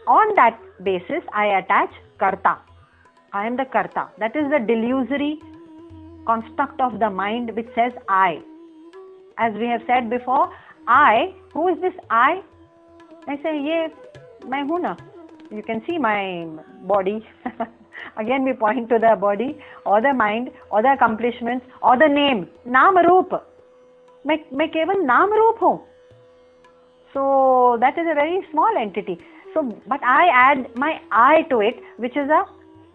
on that basis, I attach Karta. I am the Karta. That is the delusory construct of the mind which says I. As we have said before, I, who is this I? I say, ye, main hu na. You can see my body. Again, we point to the body, or the mind, or the accomplishments, or the name. Naam Roop. मैं केवल नाम रूप हूँ. So that is a very small entity. So, but I add my I to it, which is a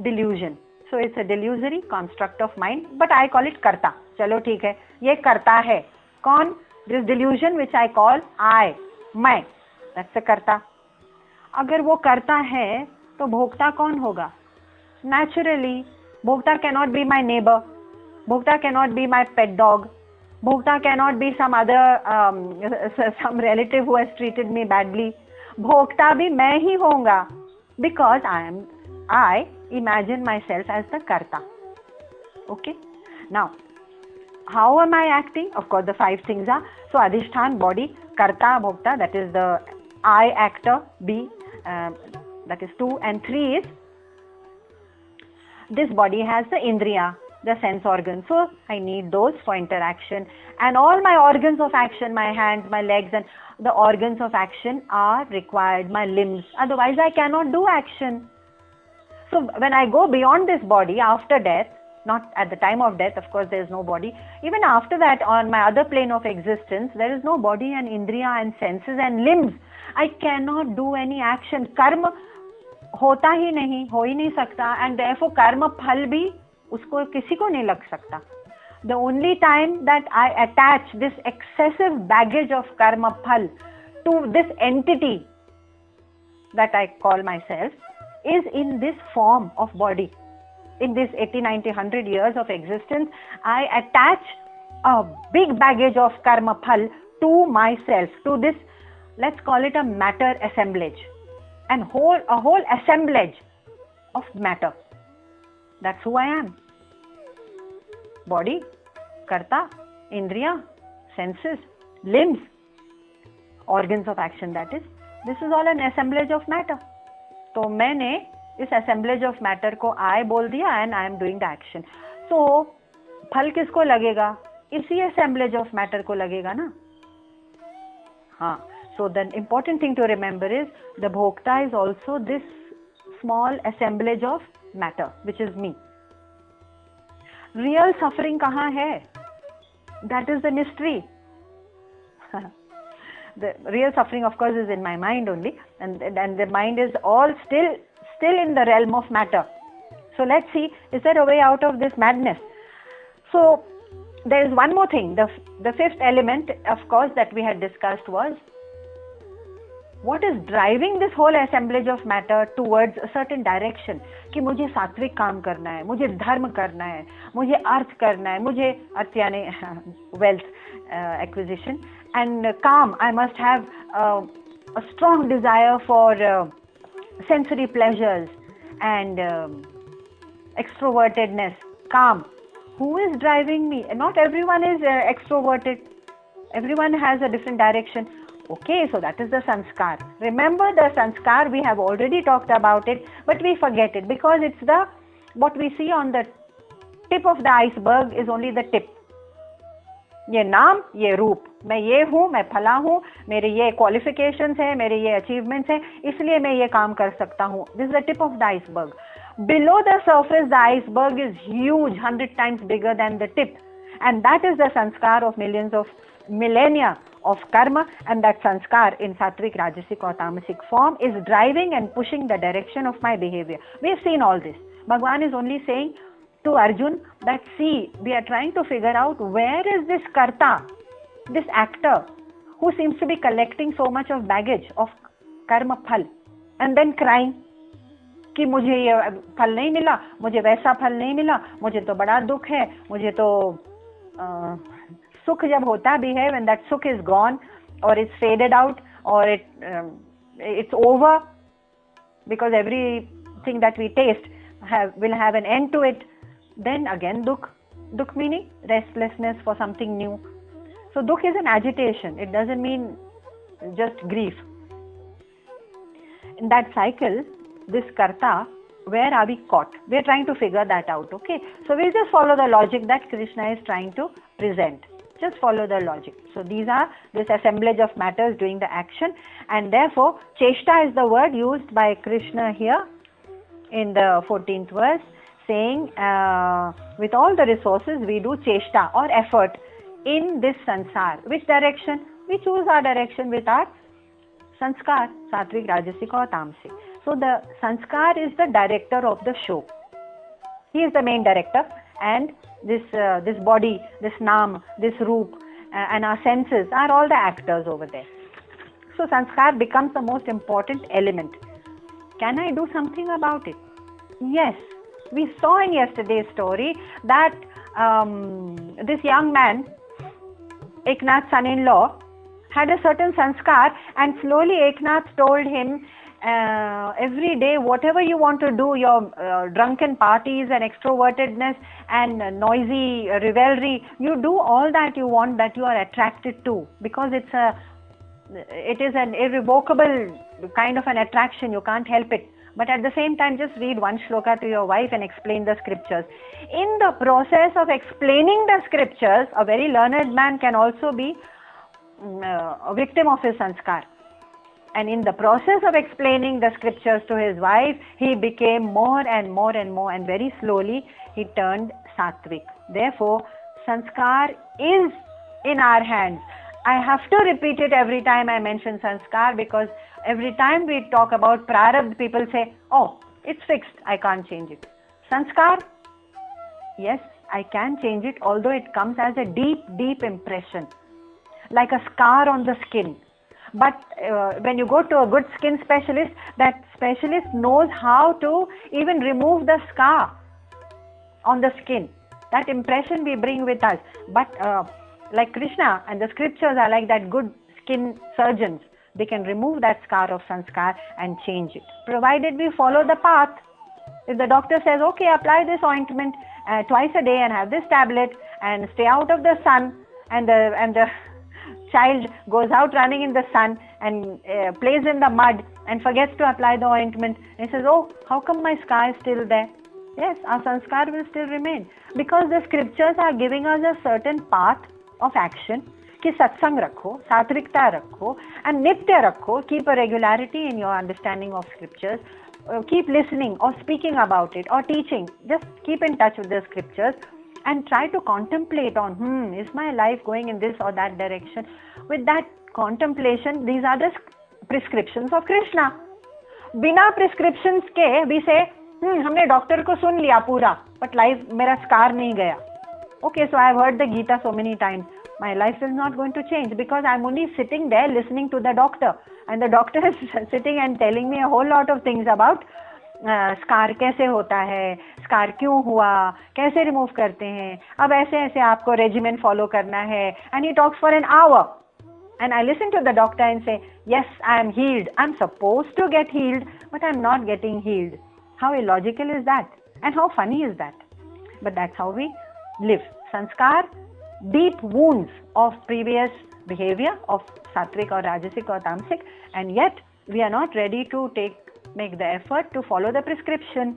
delusion. So it's a delusory construct of mind, but I call it karta. चलो ठीक है, ये करता है. कौन? This delusion which I call I, मैं. That's a karta. अगर वो करता है, तो भोक्ता कौन होगा? Naturally, bhokta cannot be my neighbor. Bhokta cannot be my pet dog. Bhokta cannot be some other some relative who has treated me badly. Bhokta bhi main hi hounga, because I imagine myself as the karta. Okay. Now, how am I acting? Of course, the 5 things are, so adhishthan, body, karta, bhokta, that is the I actor, B, that is 2, and 3 is, this body has the indriya, the sense organs. So I need those for interaction. And all my organs of action, my hands, my legs, and the organs of action are required, my limbs. Otherwise, I cannot do action. So when I go beyond this body after death, not at the time of death, of course, there is no body. Even after that, on my other plane of existence, there is no body and indriya and senses and limbs. I cannot do any action. Karma होता ही नहीं, हो ही नहीं सकता, and therefore karma phal bhi usko किसी को नहीं लग सकता. The only time that I attach this excessive baggage of karma phal to this entity that I call myself is in this form of body. In this 80, 90, 100 years of existence, I attach a big baggage of karma phal to myself, to this, let's call it a matter assemblage, and a whole assemblage of matter. That's who I am. Body, karta, indriya, senses, limbs, organs of action, that is. This is all an assemblage of matter. तो मैंने इस assemblage of matter को I बोल दिया and I am doing the action. So फल किसको लगेगा? इसी assemblage of matter को लगेगा ना? हाँ. So the important thing to remember is the bhokta is also this small assemblage of matter, which is me. Real suffering kahan hai? That is the mystery. The real suffering, of course, is in my mind only, and the mind is all still in the realm of matter. So let's see, is there a way out of this madness? So there is one more thing. The fifth element, of course, that we had discussed was what is driving this whole assemblage of matter towards a certain direction. कि मुझे सात्विक काम करना है, मुझे धर्म करना है, मुझे अर्थ करना है, मुझे अर्थ यानी wealth acquisition, and calm. I must have a strong desire for sensory pleasures and extrovertedness, calm. Who is driving me? Not everyone is extroverted. Everyone has a different direction. Okay, so that is the sanskar. Remember the sanskar, we have already talked about it, but we forget it because it's what we see on the tip of the iceberg is only the tip. ये नाम, ये रूप, मैं ये हूँ, मैं फला हूँ, मेरे ये qualifications हैं, मेरे ये achievements हैं, इसलिए मैं ये काम कर सकता हूँ. This is the tip of the iceberg. Below the surface, the iceberg is huge, 100 times bigger than the tip. And that is the sanskar of millions of millennia of karma, and that sanskar in sattvic, rajasic or tamasic form is driving and pushing the direction of my behavior. We have seen all this. Bhagwan is only saying to Arjun that, see, we are trying to figure out where is this karta, this actor who seems to be collecting so much of baggage of karma phal, and then crying कि मुझे ये फल नहीं मिला, मुझे वैसा फल नहीं मिला, मुझे तो बड़ा दुख है, मुझे तो सुख जब होता भी है, when that sukh is gone or it's faded out or it's over, because everything that we taste will have an end to it, then again dukh meaning restlessness for something new. So dukh is an agitation, it doesn't mean just grief. In that cycle, this karta, where are we caught? We are trying to figure that out, okay? So we'll just follow the logic that Krishna is trying to present. Just follow the logic. So these are this assemblage of matters doing the action, and therefore cheshta is the word used by Krishna here in the 14th verse, saying with all the resources we do cheshta or effort in this sansar. Which direction? We choose our direction with our sanskar, sattvic, rajasic or tamasic. So the sanskar is the director of the show. He is the main director, and this body, this naam, this roop, and our senses are all the actors over there. So sanskar becomes the most important element. Can I do something about it? Yes. We saw in yesterday's story that this young man, Eknath's son-in-law, had a certain sanskar, and slowly Eknath told him, every day, whatever you want to do, your drunken parties and extrovertedness and noisy revelry, you do all that you want, that you are attracted to, because it is an irrevocable kind of an attraction. You can't help it. But at the same time, just read one shloka to your wife and explain the scriptures. In the process of explaining the scriptures, a very learned man can also be a victim of his sanskar. And in the process of explaining the scriptures to his wife, he became more and more and more, and very slowly he turned sattvic. Therefore, sanskar is in our hands. I have to repeat it every time I mention sanskar, because every time we talk about prarabdha, people say, oh, it's fixed, I can't change it. Sanskar, yes, I can change it, although it comes as a deep, deep impression, like a scar on the skin. But when you go to a good skin specialist, that specialist knows how to even remove the scar on the skin. That impression we bring with us. But like Krishna and the scriptures are like that good skin surgeons. They can remove that scar of sanskar and change it, provided we follow the path. If the doctor says, okay, apply this ointment twice a day and have this tablet and stay out of the sun, and the child goes out running in the sun and plays in the mud and forgets to apply the ointment, and he says, oh, how come my scar is still there? Yes, our sanskar will still remain, because the scriptures are giving us a certain path of action. Ki satsang rakho, satvikta rakho, and nitya rakho. Keep a regularity in your understanding of scriptures. Keep listening or speaking about it or teaching. Just keep in touch with the scriptures and try to contemplate on, is my life going in this or that direction? With that contemplation, these are the prescriptions of Krishna. Bina prescriptions ke, we say, हमने doctor को सुन लिया पूरा, but life, मेरा scar नहीं गया. Okay, so I have heard the Gita so many times. My life is not going to change, because I'm only sitting there listening to the doctor, and the doctor is sitting and telling me a whole lot of things about scar कैसे होता है, scar क्यों हुआ, कैसे remove करते हैं, अब ऐसे ऐसे आपको रेजिमेन फॉलो करना है, and he talks for an hour, and I listen to the doctor and say, yes, I am healed, I'm supposed to get healed, but I'm not getting healed. How illogical is that? And how funny is that? But that's how we live. Sanskar, deep wounds of previous behavior of sattvic or rajasic or tamasic, and yet we are not ready to make the effort to follow the prescription.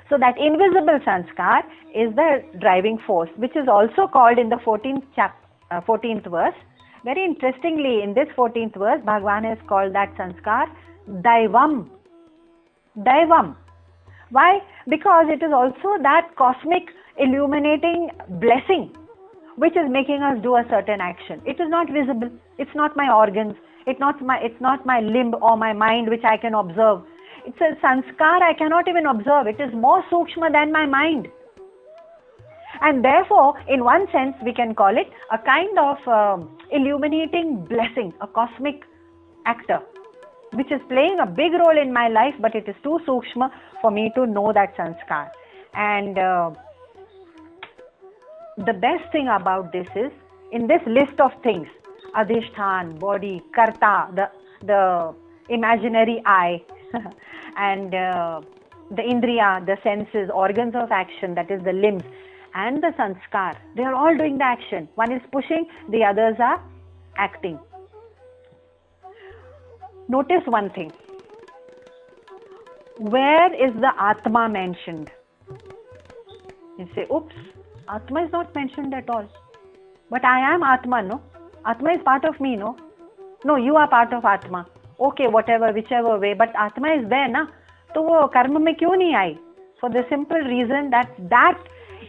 So that invisible sanskar is the driving force, which is also called in the 14th verse. Very interestingly, in this 14th verse, Bhagavan has called that sanskar Daivam. Daivam. Why? Because it is also that cosmic illuminating blessing which is making us do a certain action. It is not visible. It's not my organs. It's not my limb or my mind which I can observe. It's a sanskar I cannot even observe. It is more sukshma than my mind. And therefore, in one sense, we can call it a kind of illuminating blessing, a cosmic actor, which is playing a big role in my life, but it is too sukshma for me to know that sanskar. And the best thing about this is, in this list of things, adhishthan, body, karta, the imaginary I, and the indriya, the senses, organs of action, that is the limbs, and the sanskar, they are all doing the action. One is pushing, the others are acting. Notice one thing. Where is the Atma mentioned? You say, oops, Atma is not mentioned at all. But I am Atma, no? Atma is part of me, no? No, you are part of Atma. Okay, whatever, whichever way, but Atma is there, na? तो वो कर्म में क्यों नहीं आई? For the simple reason that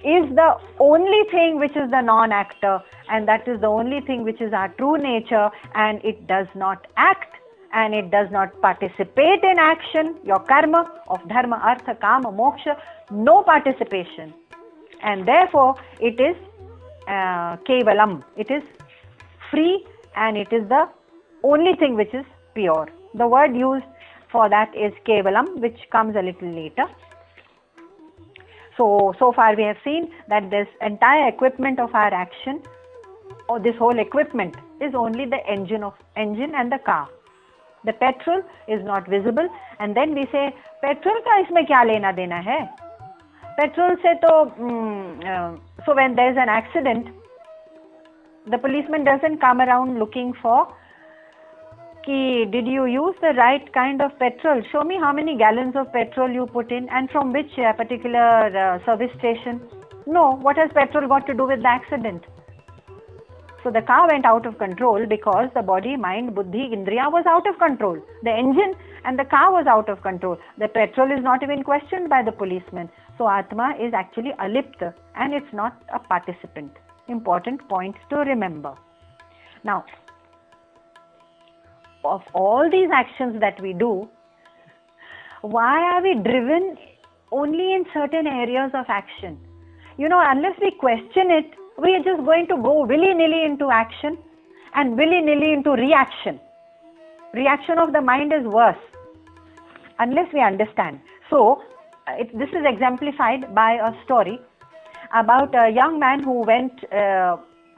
is the only thing which is the non-actor, and that is the only thing which is our true nature, and it does not act, and it does not participate in action. Your karma of dharma, artha, kama, moksha, no participation. And therefore, it is kevalam. It is free, and it is the only thing which is pure. The word used for that is kevalam, which comes a little later. So far we have seen that this entire equipment of our action, or this whole equipment, is only the engine and the car. The petrol is not visible, and then we say, petrol का इसमें क्या लेना देना है? Petrol से तो, so when there is an accident, the policeman doesn't come around looking for did you use the right kind of petrol? Show me how many gallons of petrol you put in and from which particular service station. No, what has petrol got to do with the accident? So the car went out of control because the body, mind, buddhi, indriya was out of control. The engine and the car was out of control. The petrol is not even questioned by the policeman. So Atma is actually alipta and it's not a participant. Important point to remember. Now, of all these actions that we do, why are we driven only in certain areas of action? Unless we question it, we are just going to go willy-nilly into action and willy-nilly into reaction. Reaction of the mind is worse unless we understand. So, this is exemplified by a story about a young man who went,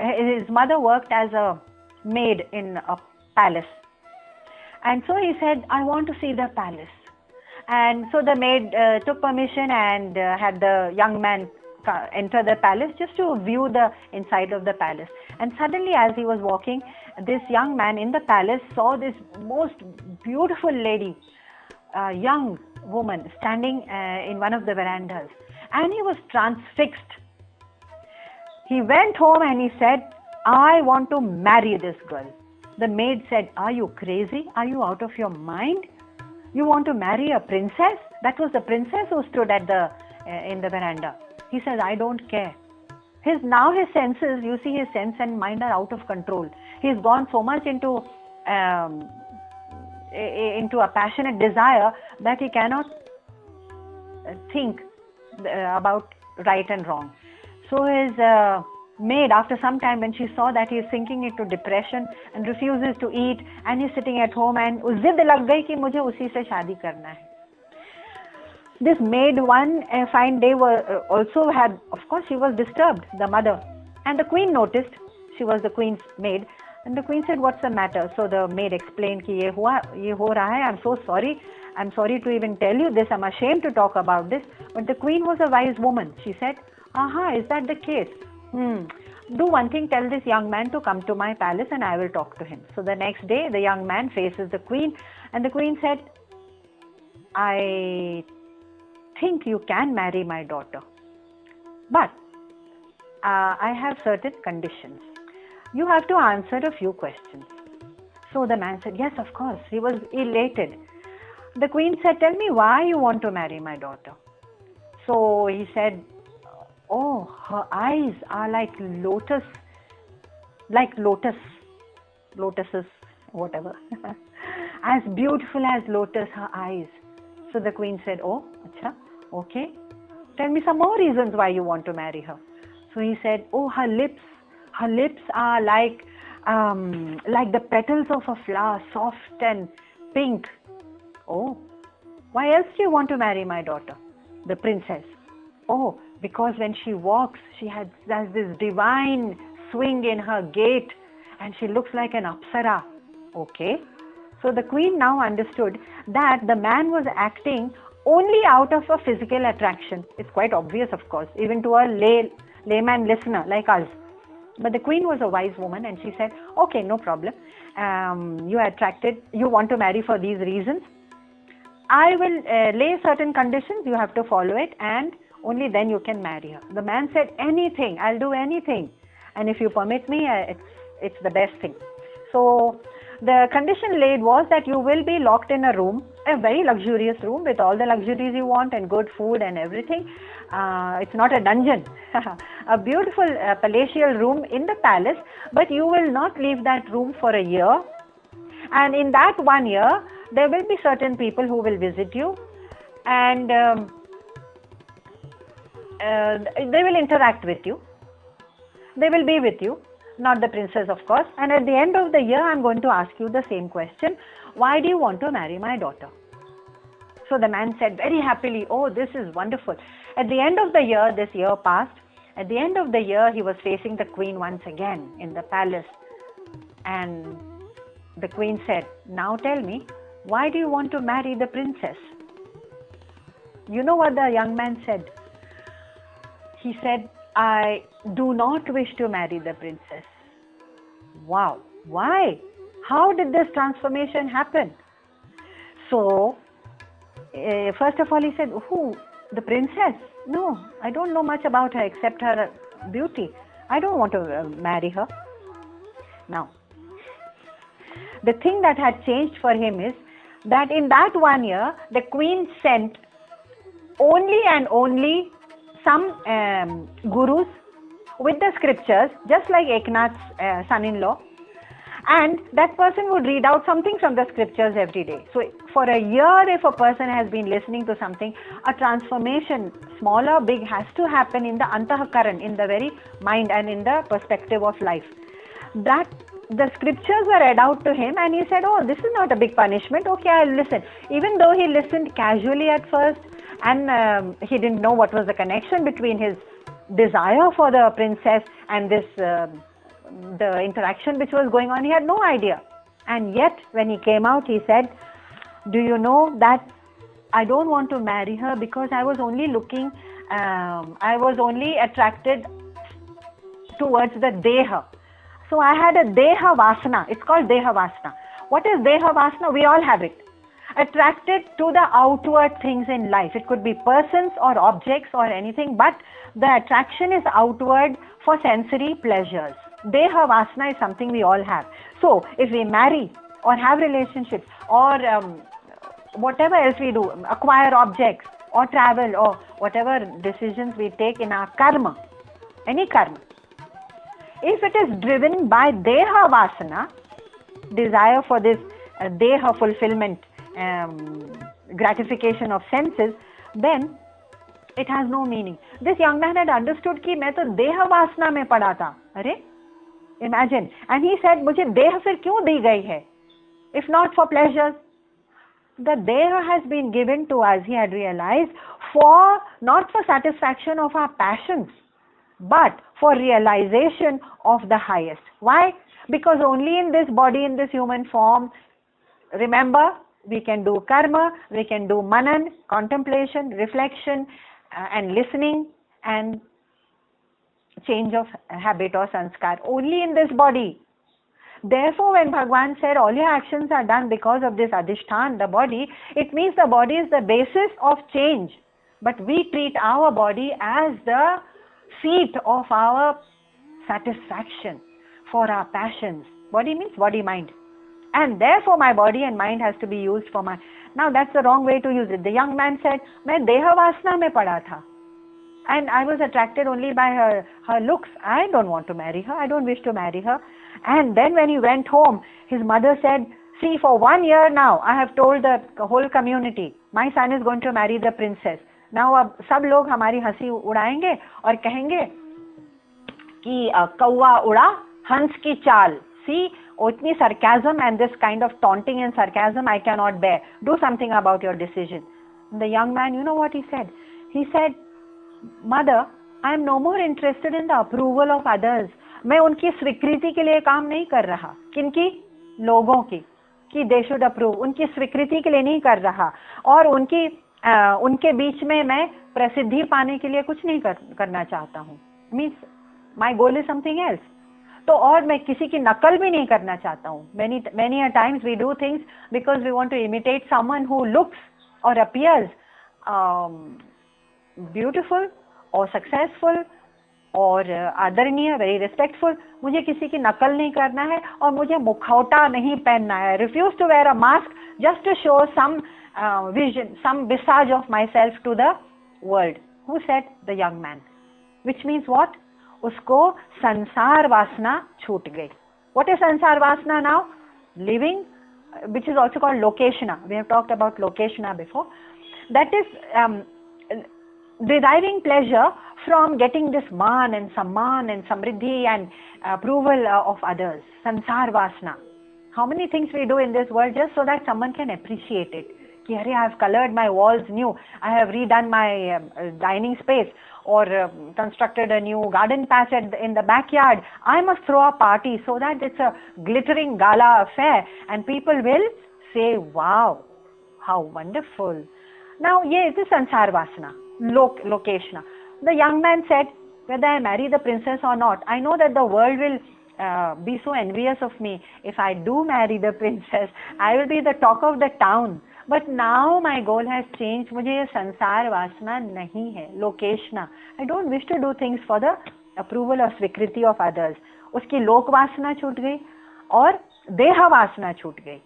his mother worked as a maid in a palace. And so he said, I want to see the palace. And so the maid took permission and had the young man enter the palace just to view the inside of the palace. And suddenly, as he was walking, this young man in the palace saw this most beautiful lady, a young woman, standing in one of the verandas. And he was transfixed. He went home and he said, I want to marry this girl. The maid said, are you crazy? Are you out of your mind? You want to marry a princess? That was the princess who stood at in the veranda. He says, I don't care. Now his senses, you see, his sense and mind are out of control. He's gone so much into a passionate desire that he cannot think about right and wrong. So his maid, after some time, when she saw that he is sinking into depression and refuses to eat, and he's sitting at home and जिद लग गई कि मुझे उसी से शादी करना है. This maid one fine day also had, of course, she was disturbed, the mother, and the queen noticed. She was the queen's maid, and the queen said, "What's the matter?" So the maid explained कि ये हो रहा है. I'm so sorry. I'm sorry to even tell you this. I'm ashamed to talk about this. But the queen was a wise woman. She said, "Aha, is that the case? Do one thing. Tell this young man to come to my palace, and I will talk to him." So the next day, the young man faces the queen, and the queen said, "I think you can marry my daughter, but I have certain conditions. You have to answer a few questions." So the man said, "Yes, of course." He was elated. The queen said, "Tell me why you want to marry my daughter." So he said, "Oh, her eyes are like lotuses, whatever, as beautiful as lotus, her eyes." So the queen said, "Oh, acha, okay. Tell me some more reasons why you want to marry her." So he said, "Oh, her lips are like the petals of a flower, soft and pink." "Oh, why else do you want to marry my daughter?" The princess. "Oh, because when she walks, she has this divine swing in her gait, and she looks like an apsara." Okay. So the queen now understood that the man was acting only out of a physical attraction. It's quite obvious, of course, even to a layman listener like us. But the queen was a wise woman, and she said, "Okay, no problem. You are attracted. You want to marry for these reasons. I will lay certain conditions. You have to follow it, and only then you can marry her." The man said, "Anything. I'll do anything. And if you permit me, it's the best thing." So the condition laid was that you will be locked in a room, a very luxurious room with all the luxuries you want and good food and everything. It's not a dungeon. A beautiful palatial room in the palace, but you will not leave that room for a year. And in that 1 year, there will be certain people who will visit you, and they will interact with you. They will be with you. Not the princess, of course. And at the end of the year, I'm going to ask you the same question. Why do you want to marry my daughter? So the man said very happily, "Oh, this is wonderful." At the end of the year, this year passed. At the end of the year, he was facing the queen once again in the palace. And the queen said, "Now tell me, why do you want to marry the princess?" You know what the young man said? He said, "I do not wish to marry the princess." Wow. Why? How did this transformation happen? So, first of all he said, who? The princess? No, I don't know much about her except her beauty. I don't want to marry her. Now, the thing that had changed for him is that in that 1 year, the queen sent only and only some gurus with the scriptures, just like Eknath's son-in-law, and that person would read out something from the scriptures every day. So for a year, if a person has been listening to something, a transformation, small or big, has to happen in the antahakaran, in the very mind and in the perspective of life. That the scriptures were read out to him, and he said, oh, this is not a big punishment, okay, I'll listen. Even though he listened casually at first, and he didn't know what was the connection between his desire for the princess and this the interaction which was going on, he had no idea. And yet when he came out, he said, do you know that I don't want to marry her because I was only attracted towards the deha. So I had a deha vasana. It's called deha vasana. What is deha vasana? We all have it. Attracted to the outward things in life. It could be persons or objects or anything, but the attraction is outward for sensory pleasures. Deha vasana is something we all have. So if we marry or have relationships or whatever else we do, acquire objects or travel or whatever decisions we take in our karma, any karma, if it is driven by deha vasana, desire for this deha fulfillment, gratification of senses, then it has no meaning. This young man had understood कि मैं तो देह वासना में पड़ा था. अरे, imagine. And he said, मुझे देह फिर क्यों दी गई है? If not for pleasures. The deha has been given to us, he had realized, for not for satisfaction of our passions, but for realization of the highest. Why? Because only in this body, in this human form, remember, we can do karma, we can do manan, contemplation, reflection, and listening, and change of habit or sanskar. Only in this body. Therefore, when Bhagwan said all your actions are done because of this adhishthan, the body, it means the body is the basis of change. But we treat our body as the seat of our satisfaction for our passions. Body means body, mind. And therefore my body and mind has to be used for my... Now that's the wrong way to use it. The young man said, मैं देह वासना में पड़ा था. And I was attracted only by her looks. I don't want to marry her. I don't wish to marry her. And then when he went home, his mother said, see, for 1 year now, I have told the whole community, my son is going to marry the princess. Now अब सब लोग हमारी हंसी उड़ाएंगे और कहेंगे कि कौवा उड़ा हंस की चाल. See, itni sarcasm and this kind of taunting and sarcasm I cannot bear. Do something about your decision. And the young man, you know what he said? He said, Mother, I am no more interested in the approval of others. मैं उनकी स्वीकृति के लिए काम नहीं कर रहा. किनकी? लोगों की. कि they should approve. उनकी स्वीकृति के लिए नहीं कर रहा. और उनके बीच में मैं प्रसिद्धि पाने के लिए कुछ नहीं करना चाहता हूँ. Means my goal is something else. तो और मैं किसी की नकल भी नहीं करना चाहता हूँ. Many a times we do things because we want to imitate someone who looks or appears beautiful or successful or आदरणीय, very respectful. मुझे किसी की नकल नहीं करना है और मुझे मुखौटा नहीं पहनना है. Refuse to wear a mask just to show some vision, some visage of myself to the world. Who said? The young man. Which means what? उसको संसार वासना छूट गई. What is संसार वासना now? Living, which is also called lokeshana. We have talked about lokeshana before. That is deriving pleasure from getting this man and samman and samriddhi and approval of others. Sansar vasana. How many things we do in this world just so that someone can appreciate it. Ki, I have colored my walls new. I have redone my dining space or constructed a new garden patch in the backyard. I must throw a party so that it's a glittering gala affair and people will say, wow, how wonderful. Now, yes, this is sansar vasana. Lokeshna. The young man said, whether I marry the princess or not, I know that the world will be so envious of me. If I do marry the princess, I will be the talk of the town. But now my goal has changed. मुझे ये संसार वासना नहीं है, लोकेशना. I don't wish to do things for the approval or स्वीकृति of others. उसकी लोक वासना छूट गई और देह वासना छूट गई.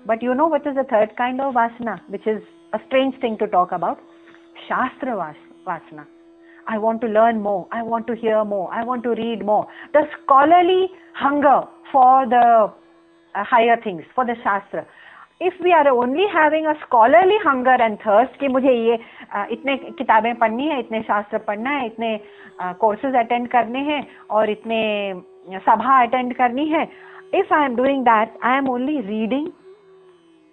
But you know what is the third kind of vasana, which is a strange thing to talk about? Shastra vasana. I want to learn more. I want to hear more. I want to read more. The scholarly hunger for the higher things, for the Shastra. If we are only having a scholarly hunger and thirst कि मुझे ये इतने किताबें पढ़नी है, इतने शास्त्र पढ़ना है, इतने courses attend करने हैं और इतने सभा attend करनी है. If I am doing that, I am only reading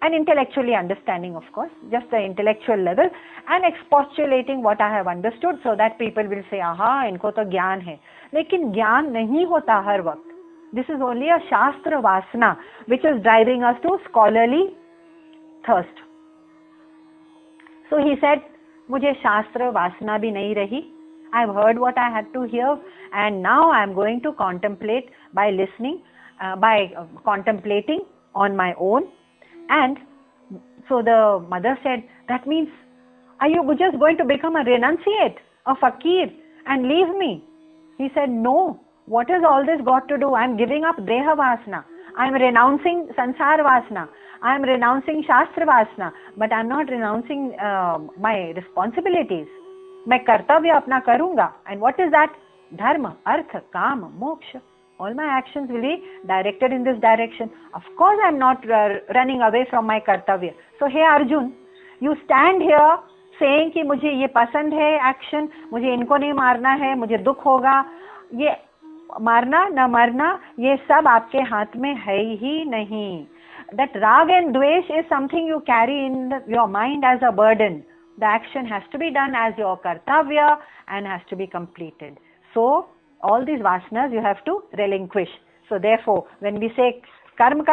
and intellectually understanding, of course, just the intellectual level, and expostulating what I have understood so that people will say, aha, इनको तो ज्ञान है. लेकिन ज्ञान नहीं होता हर वक्त. This is only a Shastra Vasana which is driving us to scholarly thirst. So he said, मुझे Shastra Vasana भी नहीं रही. I've heard what I had to hear, and now I'm going to contemplate by listening, by contemplating on my own. And so the mother said, that means, are you just going to become a renunciate, a fakir, and leave me? He said, no. What has all this got to do? I am giving up Deha Vasana. I am renouncing Sansar Vasana. I am renouncing Shastra Vasana. But I am not renouncing my responsibilities. मैं कर्तव्य अपना करूँगा. And what is that? Dharma, Artha, Kama, Moksha. All my actions will be directed in this direction. Of course, I am not running away from my kartavya. So, hey Arjun, you stand here saying कि मुझे ये पसंद है action, मुझे इनको नहीं मारना है, मुझे दुख होगा. ये मारना न मरना ये सब आपके हाथ में है ही नहीं. That rag and dvesh is something you carry in your mind as a burden. The action has to be done as your kartavya and has to be completed. So, all these vasanas you have to relinquish. So therefore, when we say karma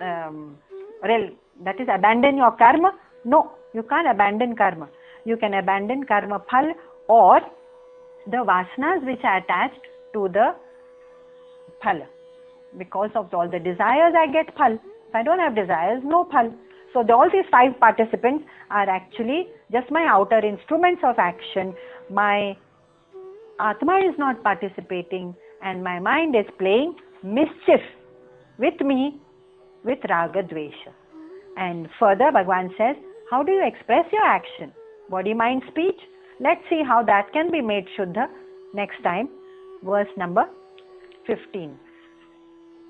that is abandon your karma, no, you can't abandon karma. You can abandon karma phal or the vasanas which are attached to the phal. Because of all the desires I get phal. If I don't have desires, no phal. So all these 5 participants are actually just my outer instruments of action. My Atma is not participating and my mind is playing mischief with me with Raga Dvesha. And further Bhagavan says, how do you express your action? Body, mind, speech? Let's see how that can be made Shuddha next time. Verse number 15.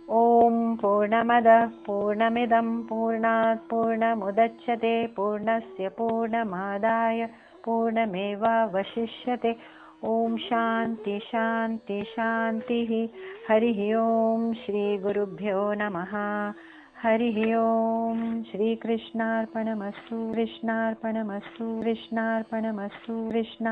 Om Purnamada Purnamidam Purnat Purnamudachyate Purnasya Purnamadaya Purnameva Vashishyate. Om Shanti Shanti Shanti Hari Om Shri Gurubhyo Namaha Hari Om Shri Krishna Arpanamastu Krishna Arpanamastu Krishna Arpanamastu Krishna